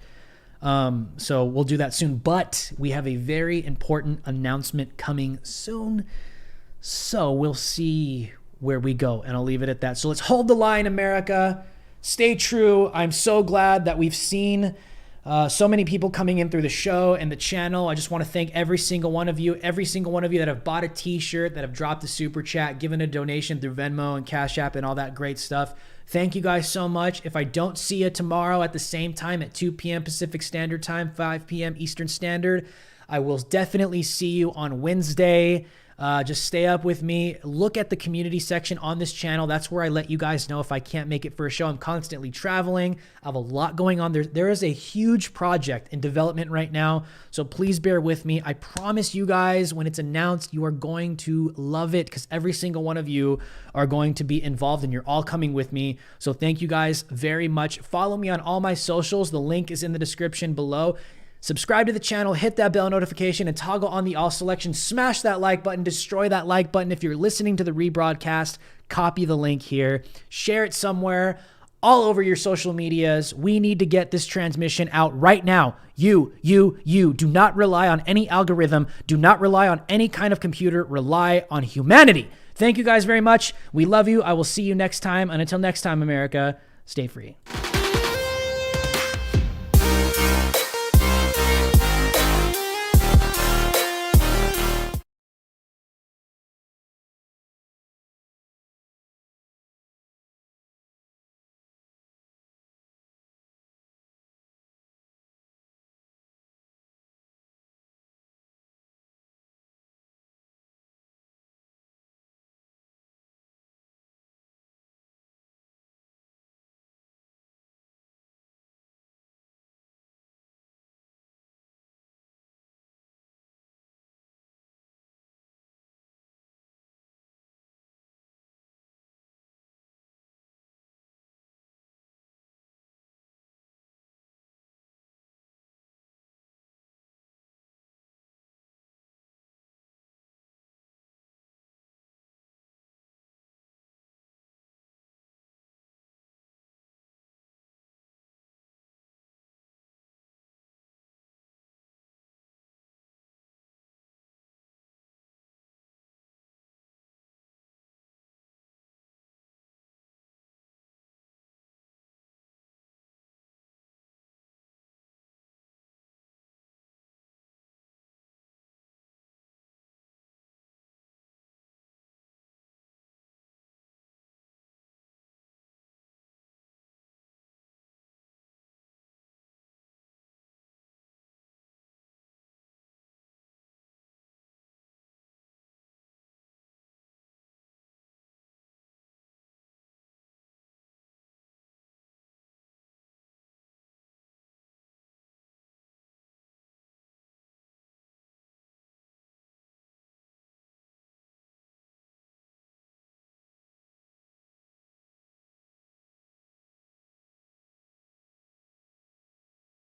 So we'll do that soon. But we have a very important announcement coming soon. So we'll see where we go, and I'll leave it at that. So let's hold the line, America. Stay true. I'm so glad that we've seen so many people coming in through the show and the channel. I just want to thank every single one of you that have bought a t-shirt, that have dropped a super chat, given a donation through Venmo and Cash App and all that great stuff. Thank you guys so much. If I don't see you tomorrow at the same time at 2 p.m. Pacific Standard Time, 5 p.m. Eastern Standard, I will definitely see you on Wednesday. Just stay up with me. Look at the community section on this channel. That's where I let you guys know if I can't make it for a show. I'm constantly traveling. I have a lot going on. There is a huge project in development right now, so please bear with me. I promise you guys, when it's announced, you are going to love it because every single one of you are going to be involved and you're all coming with me. So thank you guys very much. Follow me on all my socials. The link is in the description below. Subscribe to the channel, hit that bell notification, and toggle on the all selection. Smash that like button, destroy that like button. If you're listening to the rebroadcast, copy the link here. Share it somewhere, all over your social medias. We need to get this transmission out right now. You. Do not rely on any algorithm. Do not rely on any kind of computer. Rely on humanity. Thank you guys very much. We love you. I will see you next time. And until next time, America, stay free.